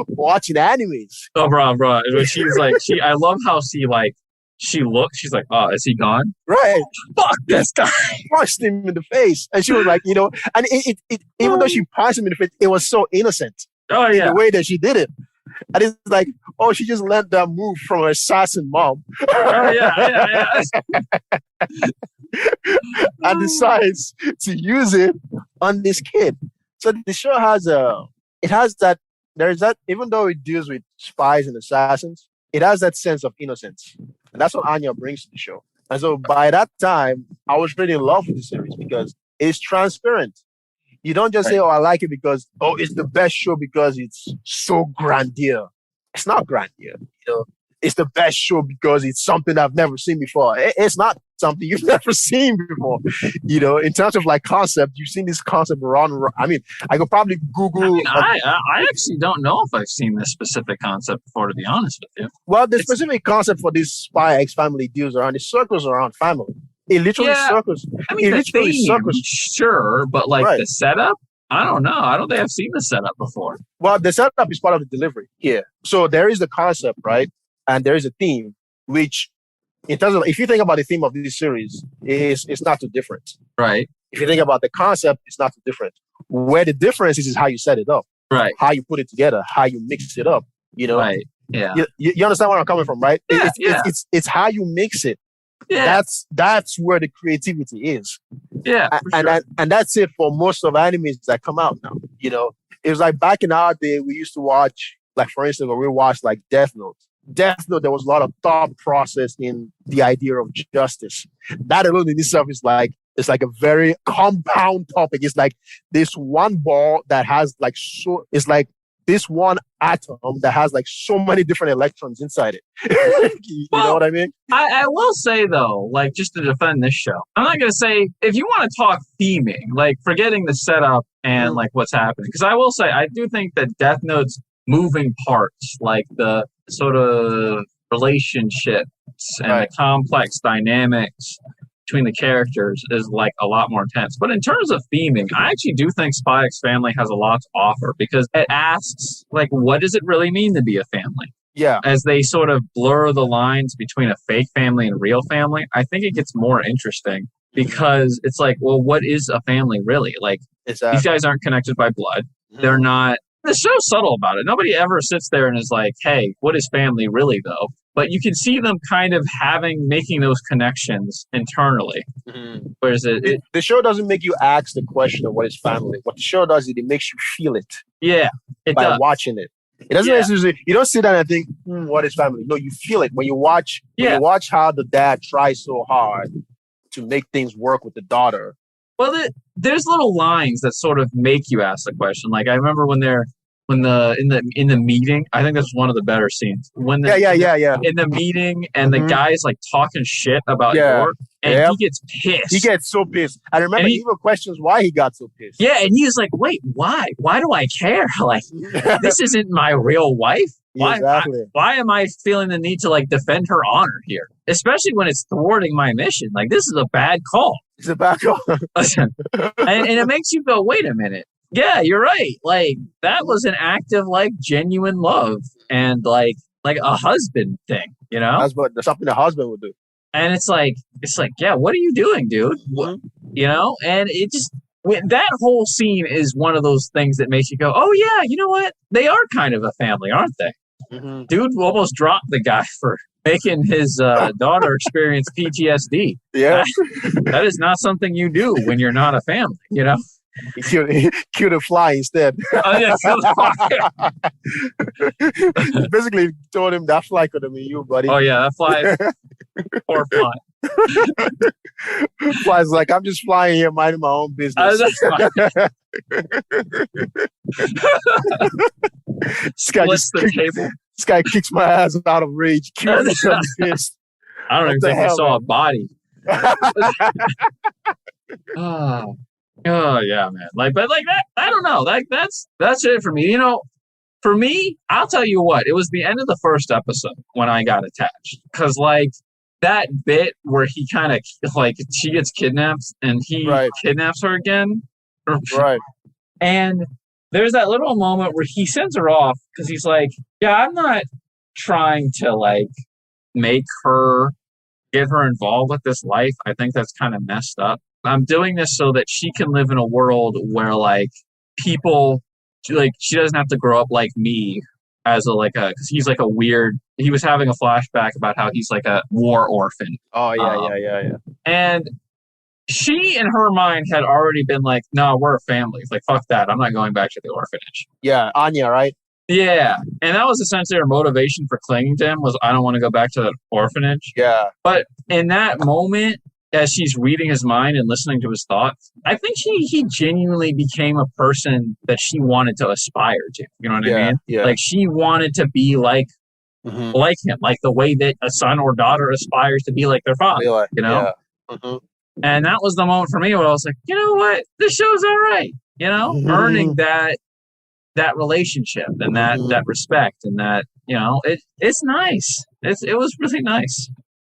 watching animes. Oh, bro. When she's I love how she looked. She's like, oh, is he gone? Right. Fuck this guy. Punched him in the face. And she was like, and it even though she punched him in the face, it was so innocent. Oh, yeah. The way that she did it. And it's like, oh, she just learned that move from her assassin mom. Oh, yeah. And decides to use it on this kid. So the show has it has that. There's that. Even though it deals with spies and assassins, it has that sense of innocence, and that's what Anya brings to the show. And so by that time, I was really in love with the series because it's transparent. You don't just say, Right. "Oh, I like it because it's the best show because it's so grandeur." It's not grandeur, It's the best show because it's something I've never seen before. It's not something you've never seen before. In terms of like concept, you've seen this concept around. I mean, I could probably I Google. mean, I actually don't know if I've seen this specific concept before, to be honest with you. Well, the It's specific concept for this Spy X Family deals around, it circles around family. It literally Yeah, circles. I mean It the literally theme, circles. sure, but like Right. the setup, I don't know. I don't think I've seen the setup before. Well, the setup is part of the delivery here. So there is the concept, right? And there is a theme, which in terms of if you think about the theme of this series, it's not too different. Right, If you think about the concept, it's not too different. Where the difference is how you set it up, right, how you put it together, how you mix it up. right. Yeah, You understand where I'm coming from, right? Yeah, It's how you mix it. yeah, That's where the creativity is. yeah, for sure. And that's it for most of animes that come out now. It was like back in our day, we used to watch, like for instance, when we watched like Death Note. Death Note, there was a lot of thought process in the idea of justice. That alone in itself is like it's like a very compound topic. It's like this one ball that has like it's like this one atom that has like so many different electrons inside it. You know Well, what I mean? I will say though, like just to defend this show, I'm not gonna say if you want to talk theming, like forgetting the setup and like what's happening, because I will say I do think that Death Note's moving parts, like the sort of relationships and Right. the complex dynamics between the characters is like a lot more intense. But in terms of theming, I actually do think Spy X Family has a lot to offer because it asks like, what does it really mean to be a family? Yeah. As they sort of blur the lines between a fake family and real family, I think it gets more interesting because it's like, well, what is a family really? Like, these guys aren't connected by blood. They're not. The show's subtle about it. Nobody ever sits there and is like, hey, what is family really, though? But you can see them kind of making those connections internally. Whereas the show doesn't make you ask the question of what is family. What the show does is it makes you feel it yeah, it by does. watching it. It doesn't necessarily. You don't sit down and think, "What is family?" No, you feel it when you watch. When you watch how the dad tries so hard to make things work with the daughter. Well, there's little lines that sort of make you ask the question. Like I remember when in the meeting, I think that's one of the better scenes. When Yeah. In the meeting, and the guy's like talking shit about Yeah. York, and he gets pissed. He gets so pissed. I remember he even questions why he got so pissed. Yeah, and he's like, "Wait, why? Why do I care? Like, this isn't my real wife. Why? Exactly. Why am I feeling the need to like defend her honor here? Especially when it's thwarting my mission. Like, this is a bad call." It's a bad call. Listen, and it makes you go, "Wait a minute. Yeah, you're right. Like, that was an act of like genuine love and like a husband thing, you know? That's something a husband would do. And it's like, yeah, what are you doing, dude? What, you know? And it just that whole scene is one of those things that makes you go, oh yeah, you know what? They are kind of a family, aren't they? Dude almost dropped the guy for making his daughter experience PTSD. Yeah, that is not something you do when you're not a family, you know? He killed a fly instead. Oh, yeah, killed a fly. Basically told him that fly could have been you, buddy. Oh yeah, that fly. Poor fly. Fly's like, I'm just flying here, minding my own business. Splits the table. This guy kicks my ass out of rage. I don't even think I saw a body. Oh yeah, man. But that, I don't know. That's it for me. You know, for me, I'll tell you what. It was the end of the first episode when I got attached, because that bit where he kind of she gets kidnapped and he kidnaps her again, right? And there's that little moment where he sends her off because he's like, "Yeah, I'm not trying to make her get her involved with this life. I think that's kind of messed up. I'm doing this so that she can live in a world where people she doesn't have to grow up like me as because he's a weird. He was having a flashback about how he's like a war orphan. Oh yeah. And she in her mind had already been like, no, we're a family. Like, fuck that. I'm not going back to the orphanage. Yeah, Anya, right? Yeah. And that was essentially her motivation for clinging to him was, I don't want to go back to the orphanage. Yeah. But in that moment, as she's reading his mind and listening to his thoughts, I think he genuinely became a person that she wanted to aspire to. You know what I mean? Yeah. Like she wanted to be like him, like the way that a son or daughter aspires to be like their father. You know? Yeah. And that was the moment for me where I was like, you know what? This show's all right. You know, earning that relationship and that respect and that, you know, it's nice. It was really nice.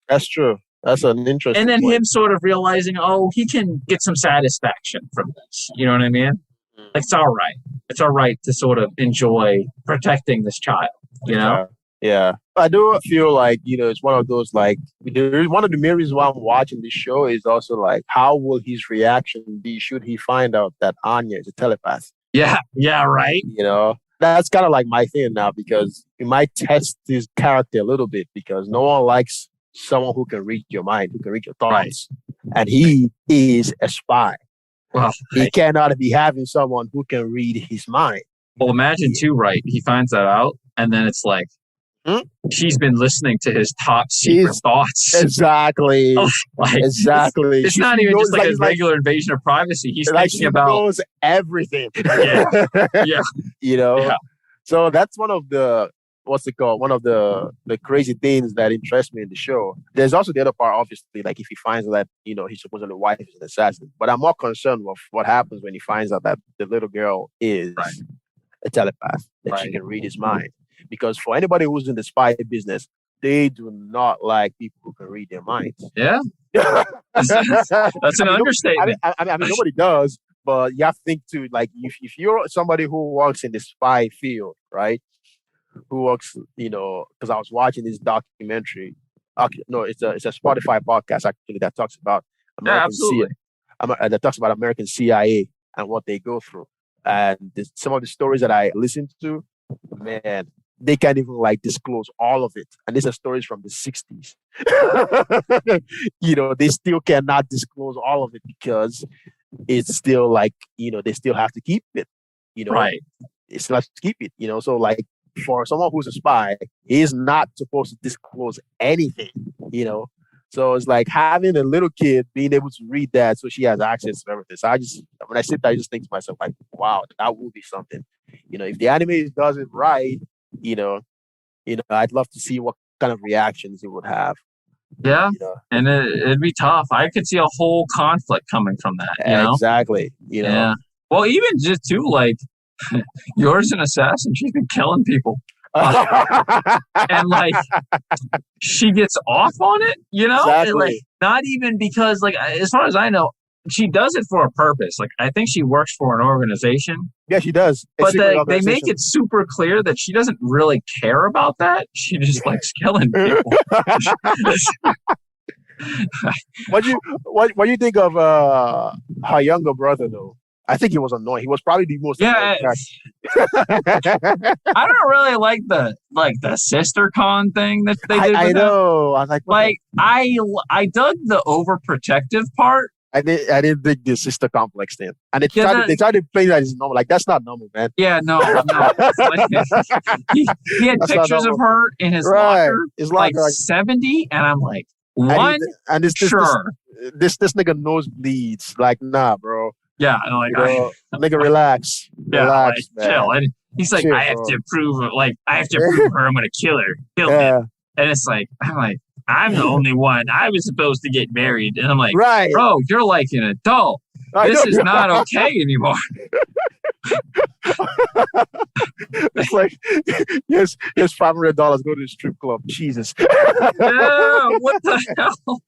That's true. That's an interesting And then point. him sort of realizing, oh, he can get some satisfaction from this. You know what I mean? Like, it's all right. It's all right to sort of enjoy protecting this child, you know? Yeah. I do feel like, you know, it's one of those, like, one of the main reasons why I'm watching this show is also like, how will his reaction be should he find out that Anya is a telepath? Yeah. Yeah, right. You know? That's kind of like my thing now, because it might test his character a little bit, because no one likes someone who can read your mind, who can read your thoughts. Right. And he is a spy. Well, he cannot be having someone who can read his mind. Well, imagine too, right? He finds that out, and then it's like, she's been listening to his top secret thoughts. Exactly. Exactly. It's not even just like a regular invasion of privacy. He's like thinking about knows everything. Yeah. You know? Yeah. So that's one of the, what's it called? One of the crazy things that interest me in the show. There's also the other part, obviously, like if he finds that, you know, his supposedly wife is an assassin. But I'm more concerned with what happens when he finds out that the little girl is a telepath, that she can read his mind. Because for anybody who's in the spy business, they do not like people who can read their minds. Yeah. That's an understatement. I mean, nobody does, but you have to think too, like, if you're somebody who works in the spy field, right? Who works, you know, because I was watching this documentary. No, it's a Spotify podcast actually that talks about American CIA, that talks about American CIA and what they go through. And some of the stories that I listened to, man, they can't even like disclose all of it. And these are stories from the 60s. You know, they still cannot disclose all of it because it's still like, you know, they still have to keep it, you know, they still have to keep it, you know. So like for someone who's a spy, he is not supposed to disclose anything, you know. So it's like having a little kid being able to read that, so she has access to everything. So when I sit there, I just think to myself, like, wow, that would be something. You know, if the anime does it right, you know, I'd love to see what kind of reactions it would have. Yeah, you know? And it'd be tough. I could see a whole conflict coming from that. You know? Exactly. You know. Yeah. Well, even just too, like, yours an assassin. She's been killing people. And like she gets off on it, you know. Exactly. And, like, not even because, like, as far as I know, she does it for a purpose. Like, I think she works for an organization. Yeah, she does. But they make it super clear that she doesn't really care about that. She just likes killing people. What do you think of her younger brother though? I think he was annoying. He was probably the most annoying character. I don't really like the sister con thing that they did. I know. I was like, I dug the overprotective part. I didn't dig the sister complex thing, and they tried to play that as normal. Like, that's not normal, man. Yeah, no. Like, he had pictures of her in his locker, like 70, and I'm like, this nigga nosebleeds. Like, nah, bro. Yeah, and like, nigga, relax. Yeah, relax, like, chill. And he's like, I have to prove her. I'm gonna kill her. Kill him. And it's like, I'm the only one. I was supposed to get married. And I'm like, bro, you're like an adult. This is not okay anymore. It's like, here's $500. Go to the strip club. Jesus. Yeah, what the hell?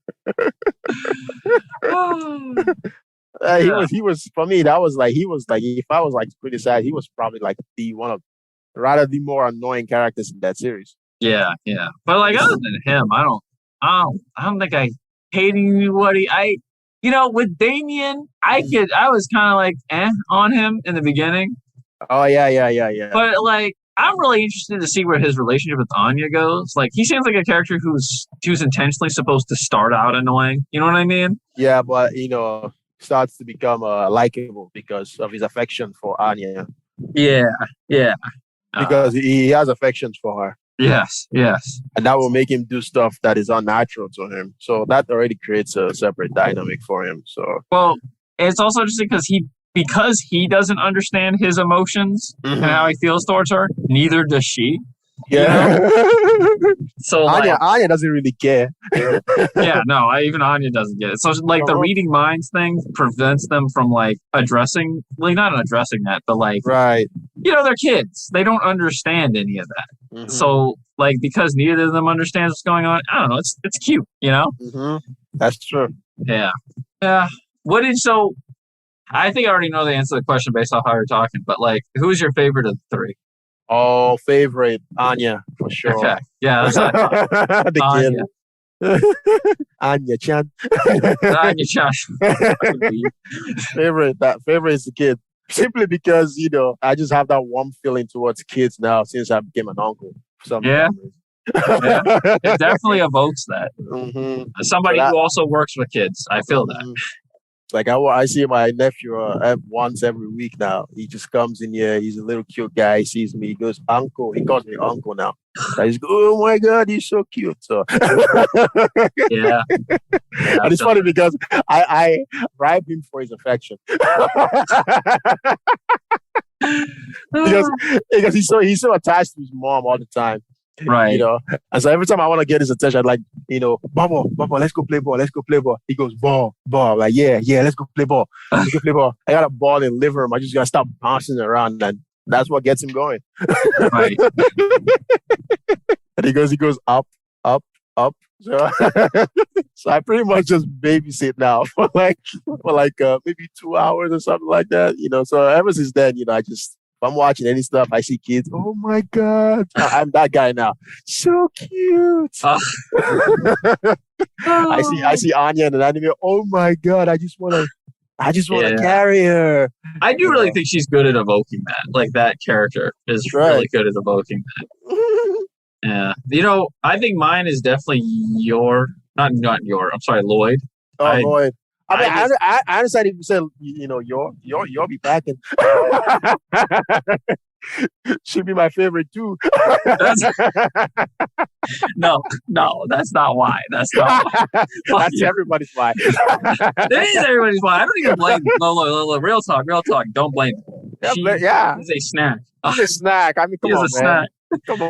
He was for me. That was like, he was like, if I was like to criticize, he was probably like the more annoying characters in that series. Yeah. But like, other than him, I don't think I hate anybody. With Damien, I was kind of like on him in the beginning. Oh yeah. But like, I'm really interested to see where his relationship with Anya goes. Like, he seems like a character who's intentionally supposed to start out annoying. You know what I mean? Yeah, but starts to become likable because of his affection for Anya. Yeah, yeah. Because he has affections for her. Yes. And that will make him do stuff that is unnatural to him. So that already creates a separate dynamic for him. So well, it's also just because he doesn't understand his emotions and how he feels towards her. Neither does she. Yeah. So Anya doesn't really care. Yeah, no, even Anya doesn't get it. So like the reading minds thing prevents them from like addressing, like not addressing that, but like, right. They're kids. They don't understand any of that. Mm-hmm. So like, because neither of them understands what's going on, I don't know. It's cute, Mm-hmm. That's true. Yeah. I think I already know the answer to the question based off how you're talking, but like, who's your favorite of the three? Oh, favorite Anya for sure. Okay. Yeah, that's what I thought. The kid. Anya-chan. Anya-chan. Favorite is the kid. Simply because, I just have that warm feeling towards kids now since I became an uncle. Yeah. It definitely evokes that. Mm-hmm. Somebody who also works with kids. I feel that. Like I see my nephew once every week now. He just comes in here. He's a little cute guy. He sees me. He goes, uncle. He calls me uncle now. So he's oh my God, he's so cute. So yeah. And it's funny because I bribe him for his affection. because he's so attached to his mom all the time. Right. And so every time I want to get his attention, I'm like, Baba, let's go play ball. He goes, ball. I'm like, yeah, let's go play ball. I got a ball in the living room. I just got to stop bouncing around. And that's what gets him going. Right. And he goes up. So, so I pretty much just babysit now for maybe 2 hours or something like that. So ever since then, if I'm watching any stuff, I see kids. Oh my God. I'm that guy now. So cute. I see Anya in an anime. Oh my God. I just want to carry her. I do really think she's good at evoking that. Like that character is really good at evoking that. Yeah. I think mine is definitely not your, I'm sorry, Loid. Loid. I understand if you said, you'll be packing. She'd be my favorite too. No, that's not why. That's everybody's why. It is everybody's why. I don't even blame them. No, real talk. Don't blame them. She is a snack. She's a snack. I mean, come on, man. Snack. Come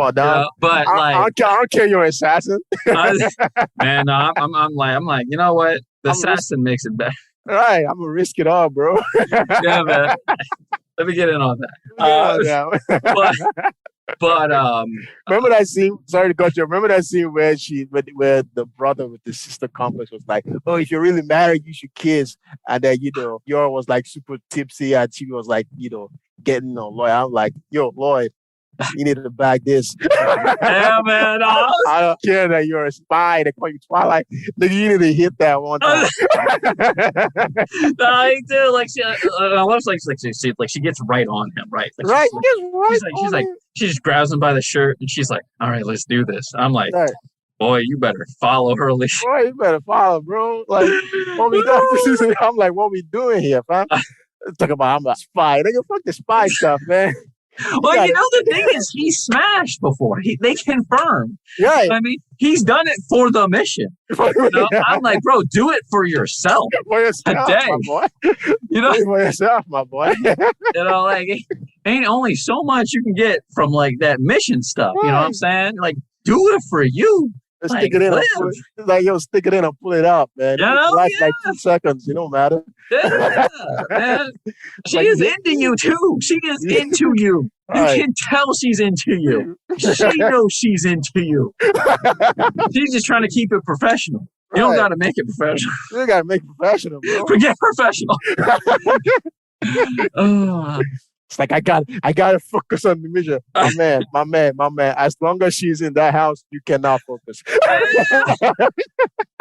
on, dog. But I don't care you're an assassin. Man, no, I'm like, you know what? The assassin makes it better. Right, I'm gonna risk it all, bro. Yeah, man. Let me get in on that. But remember that scene? Sorry to cut you. Remember that scene where where the brother with the sister complex was like, "Oh, if you're really married, you should kiss," and then Yor was like super tipsy, and she was like, getting on Loid. I'm like, "Yo, Loid, you need to bag this." Yeah, man. I don't care that you're a spy. They call you Twilight. You need to hit that one time. No, I do. Like I love she gets right on him, right? Like, right. She just grabs him by the shirt and she's like, "All right, let's do this." I'm like, "Boy, you better follow her, Alicia." Boy, you better follow, bro. Like, what we doing? I'm like, what we doing here, fam? Talk about I'm a spy. Nigga, fuck the spy stuff, man. Well, the thing is, he smashed before. They confirmed. Right. I mean, he's done it for the mission. Yeah. I'm like, bro, do it for yourself. For yourself, today. my boy. For yourself, my boy. Like, ain't only so much you can get from like that mission stuff. Right. You know what I'm saying? Like, do it for you. Stick it in. Stick it in and pull it out, man. Like 2 seconds. It don't matter. Yeah, man. She is into you too. She is into you. You can tell she's into you. She knows she's into you. She's just trying to keep it professional. You don't got to make it professional. You got to make it professional, bro. Forget professional. It's like I gotta focus on the mission. My man. As long as she's in that house, you cannot focus.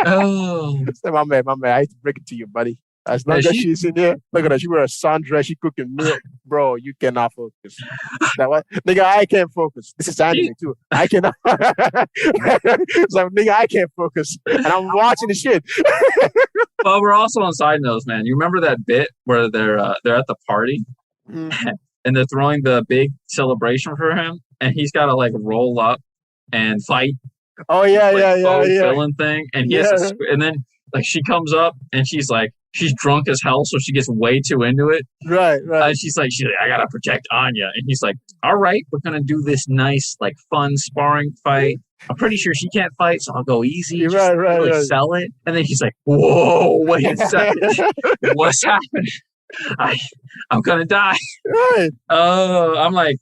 Oh, my man. I hate to break it to you, buddy. As long as she's in there, look at her. She wear a sundress. She cooking milk, bro. You cannot focus. That what, nigga? I can't focus. This is anime too. I cannot. It's like, nigga, I can't focus, and I'm watching the shit. Well, we're also on side notes, man. You remember that bit where they're at the party and they're throwing the big celebration for him, and he's got to like roll up and fight. Oh yeah, like, villain thing, and he has to, and then like she comes up and she's drunk as hell, so she gets way too into it. Right. She's like, I gotta protect Anya, and he's like, all right, we're gonna do this nice, like, fun sparring fight. I'm pretty sure she can't fight, so I'll go easy. Right. Sell it, and then he's like, whoa, wait a second, what's happening? I'm gonna die. Right. I'm like,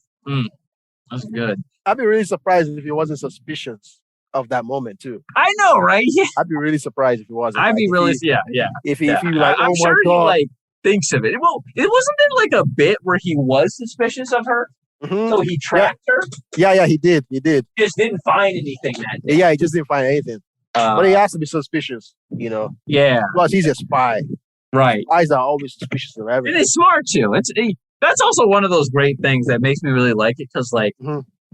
that's good. I'd be really surprised if he wasn't suspicious of that moment too. I know, right? Yeah. I'd be really surprised if he wasn't. I'd be really, yeah. If he like, I'm oh sure my God, he like thinks of it. Well, it wasn't there like a bit where he was suspicious of her, so he tracked her. Yeah, he did. He just didn't find anything. Yeah, he just didn't find anything. But he has to be suspicious, you know. Yeah. Plus, he's a spy. Right. Spies are always suspicious of everything. And it's smart too. That's also one of those great things that makes me really like it, because like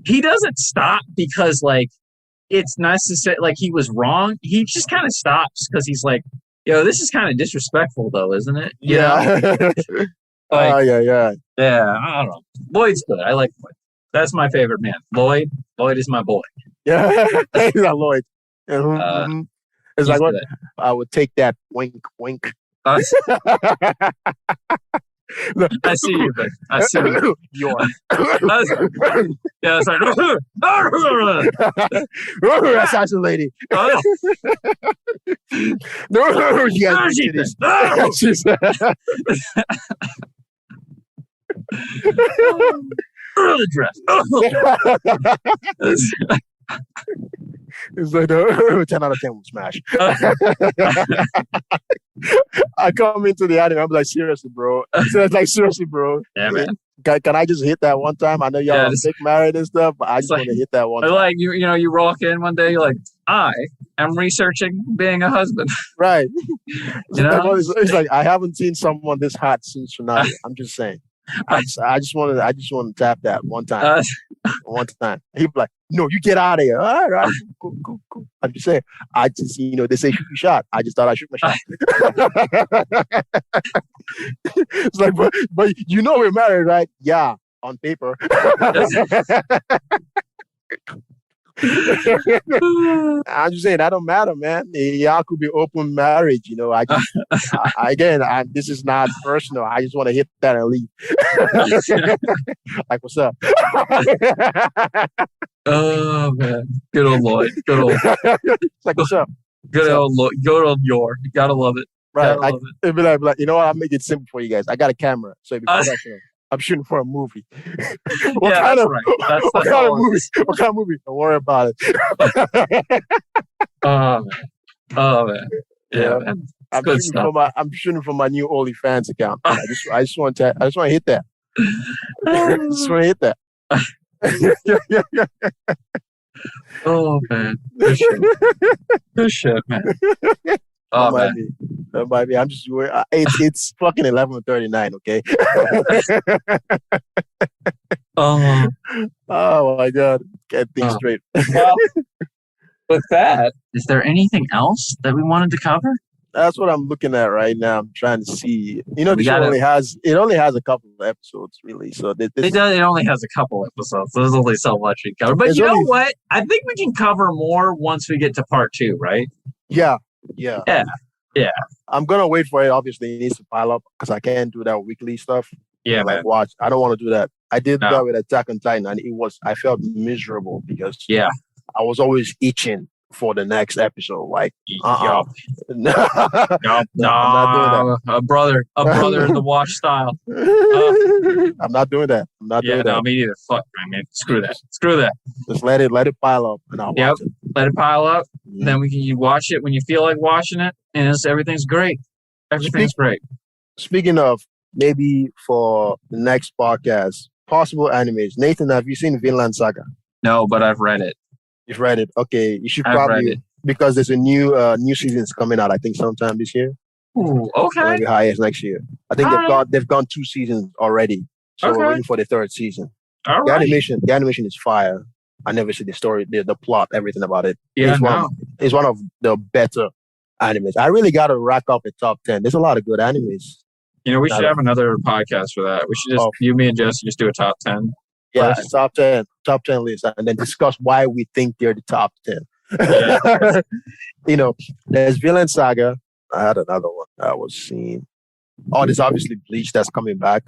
he doesn't stop because like it's necessary, like he was wrong. He just kind of stops because he's like, yo, this is kind of disrespectful though, isn't it? You know? Like, yeah. I don't know. Loid's good. I like Loid. That's my favorite man. Loid is my boy. Yeah, he's not Loid. It's like, what? I would take that wink. I see you, babe. I see you. You're. Yeah, it's like, that's a lady. No, she has titties. Early dress. It's like 10 out of 10 will smash. I come into the anime, I'm like, seriously, bro. So it's like, seriously, bro. Yeah, man. Can I just hit that one time? I know y'all are sick married and stuff, but I just want to hit that one time. Like, you walk in one day, you're like, I am researching being a husband. Right. You know? It's like, I haven't seen someone this hot since Tsunami. I'm just saying. I just want to tap that one time. One time. He'd be like, no, you get out of here. All right. Cool. I'm just saying, they say shoot your shot. I just thought I shoot my shot. It's like, but we're married, right? Yeah, on paper. I'm just saying that don't matter, man. Y'all could be open marriage, you know. This is not personal. I just want to hit that and leave. Like, what's up? Oh man, good old Loid. Good old. It's like, what's up? Good old Loid. Good old Yor. You gotta love it. Right. It'd be like, you know what? I'll make it simple for you guys. I got a camera, so it'd be professional. I'm shooting for a movie. What kind of movie? What kind of movie? Don't worry about it. Oh man. Yeah, man. I'm shooting for my new OnlyFans account. I just want to hit that. I just want to hit that. Oh man. Good shit, man. Oh man. That might be. I'm just. It's fucking 11:39. Okay. Oh my God! Get things straight. Well, with that, is there anything else that we wanted to cover? That's what I'm looking at right now. I'm trying to see. You know, the show only has a couple of episodes, really. So it only has a couple episodes. There's only so much we can cover. But you know what? I think we can cover more once we get to part 2, right? Yeah. I'm gonna wait for it. Obviously, it needs to pile up because I can't do that weekly stuff. Yeah, man. Watch. I don't want to do that. I did that with Attack on Titan, and I felt miserable because I was always itching for the next episode. Like, no, I'm not doing that. A brother in the watch style. I'm not doing that. No, me neither. Fuck, man. Screw that. Just let it pile up, and I'll watch it. Let it pile up. Then you watch it when you feel like watching it, and everything's great. Everything's great. Speaking of, maybe for the next podcast, possible animes. Nathan, have you seen Vinland Saga? No, but I've read it. You've read it? Okay, you should probably, because there's a new season's coming out, I think sometime this year. Ooh, It okay. might be highest next year. I think they've gone 2 seasons already, so we're waiting for the 3rd season. All The right. animation is fire. I never see the story, the plot, everything about it. Yeah, It's one of the better animes. I really got to rack up a top 10. There's a lot of good animes. We should have another podcast for that. We should just you, me, and Jesse just do a top 10. Yeah, top 10 list, and then discuss why we think they're the top 10. Yeah. There's Villain Saga. I had another one I was seeing. Oh, there's obviously Bleach that's coming back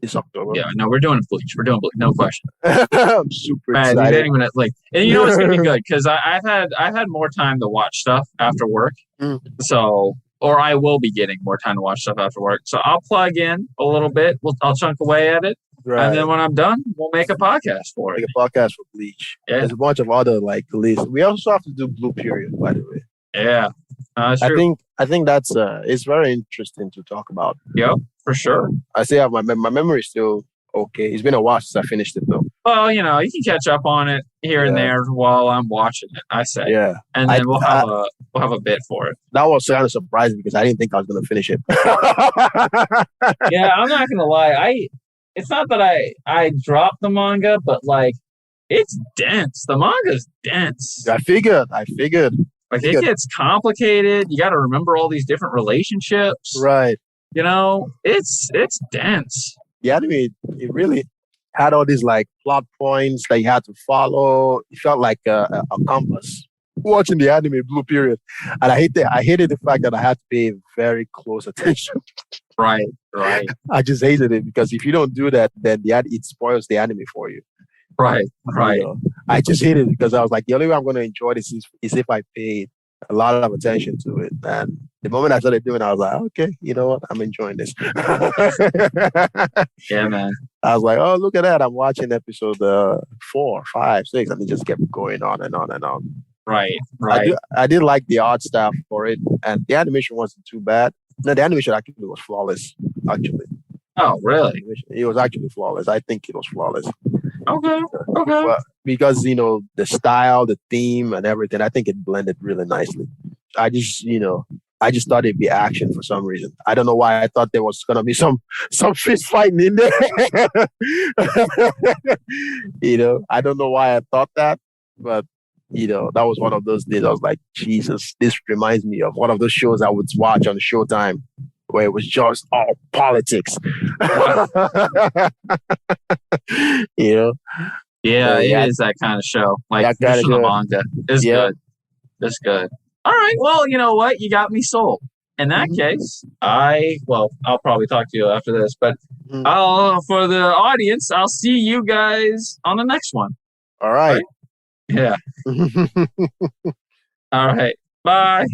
this October. Yeah, no, we're doing Bleach. We're doing Bleach, no question. I'm super excited. And it's gonna be good because I've had more time to watch stuff after work. So, or I will be getting more time to watch stuff after work. So I'll plug in a little bit. I'll chunk away at it. Right. And then when I'm done, we'll make a podcast for it. Make a podcast for Bleach. Yeah. There's a bunch of other lists. We also have to do Blue Period, by the way. Yeah. I think that's it's very interesting to talk about. Yep, for sure. I say my memory is still okay. It's been a while since I finished it though. Well, you can catch up on it here and there while I'm watching it. I say. Yeah. And then we'll have a bit for it. That was kind of surprising because I didn't think I was gonna finish it. Yeah, I'm not gonna lie. It's not that I dropped the manga, but it's dense. The manga's dense. I figured. It gets complicated. You got to remember all these different relationships. Right. It's dense. The anime, it really had all these plot points that you had to follow. It felt like a compass. Watching the anime Blue Period, and I hated the fact that I had to pay very close attention. Right. I just hated it because if you don't do that, then it spoils the anime for you. Right. I just hated it because I was like, the only way I'm going to enjoy this is if I paid a lot of attention to it. And the moment I started doing it, I was like, okay, you know what? I'm enjoying this. Yeah, man. I was like, oh, look at that. I'm watching episode 4, 5, 6. And it just kept going on and on and on. Right. I did like the art style for it. And the animation wasn't too bad. No, the animation actually was flawless, actually. Oh, really? It was actually flawless. I think it was flawless. Okay. Well, because the style, the theme, and everything, I think it blended really nicely. I just thought it'd be action for some reason. I don't know why I thought there was gonna be some fist fighting in there. I don't know why I thought that, but that was one of those days I was like, Jesus, this reminds me of one of those shows I would watch on Showtime where it was just all politics. Yeah, it is that kind of show. Like the manga. It's good. It's good. All right. Well, you know what? You got me sold. In that case, I'll probably talk to you after this, but for the audience, I'll see you guys on the next one. All right. Yeah. All right. Bye.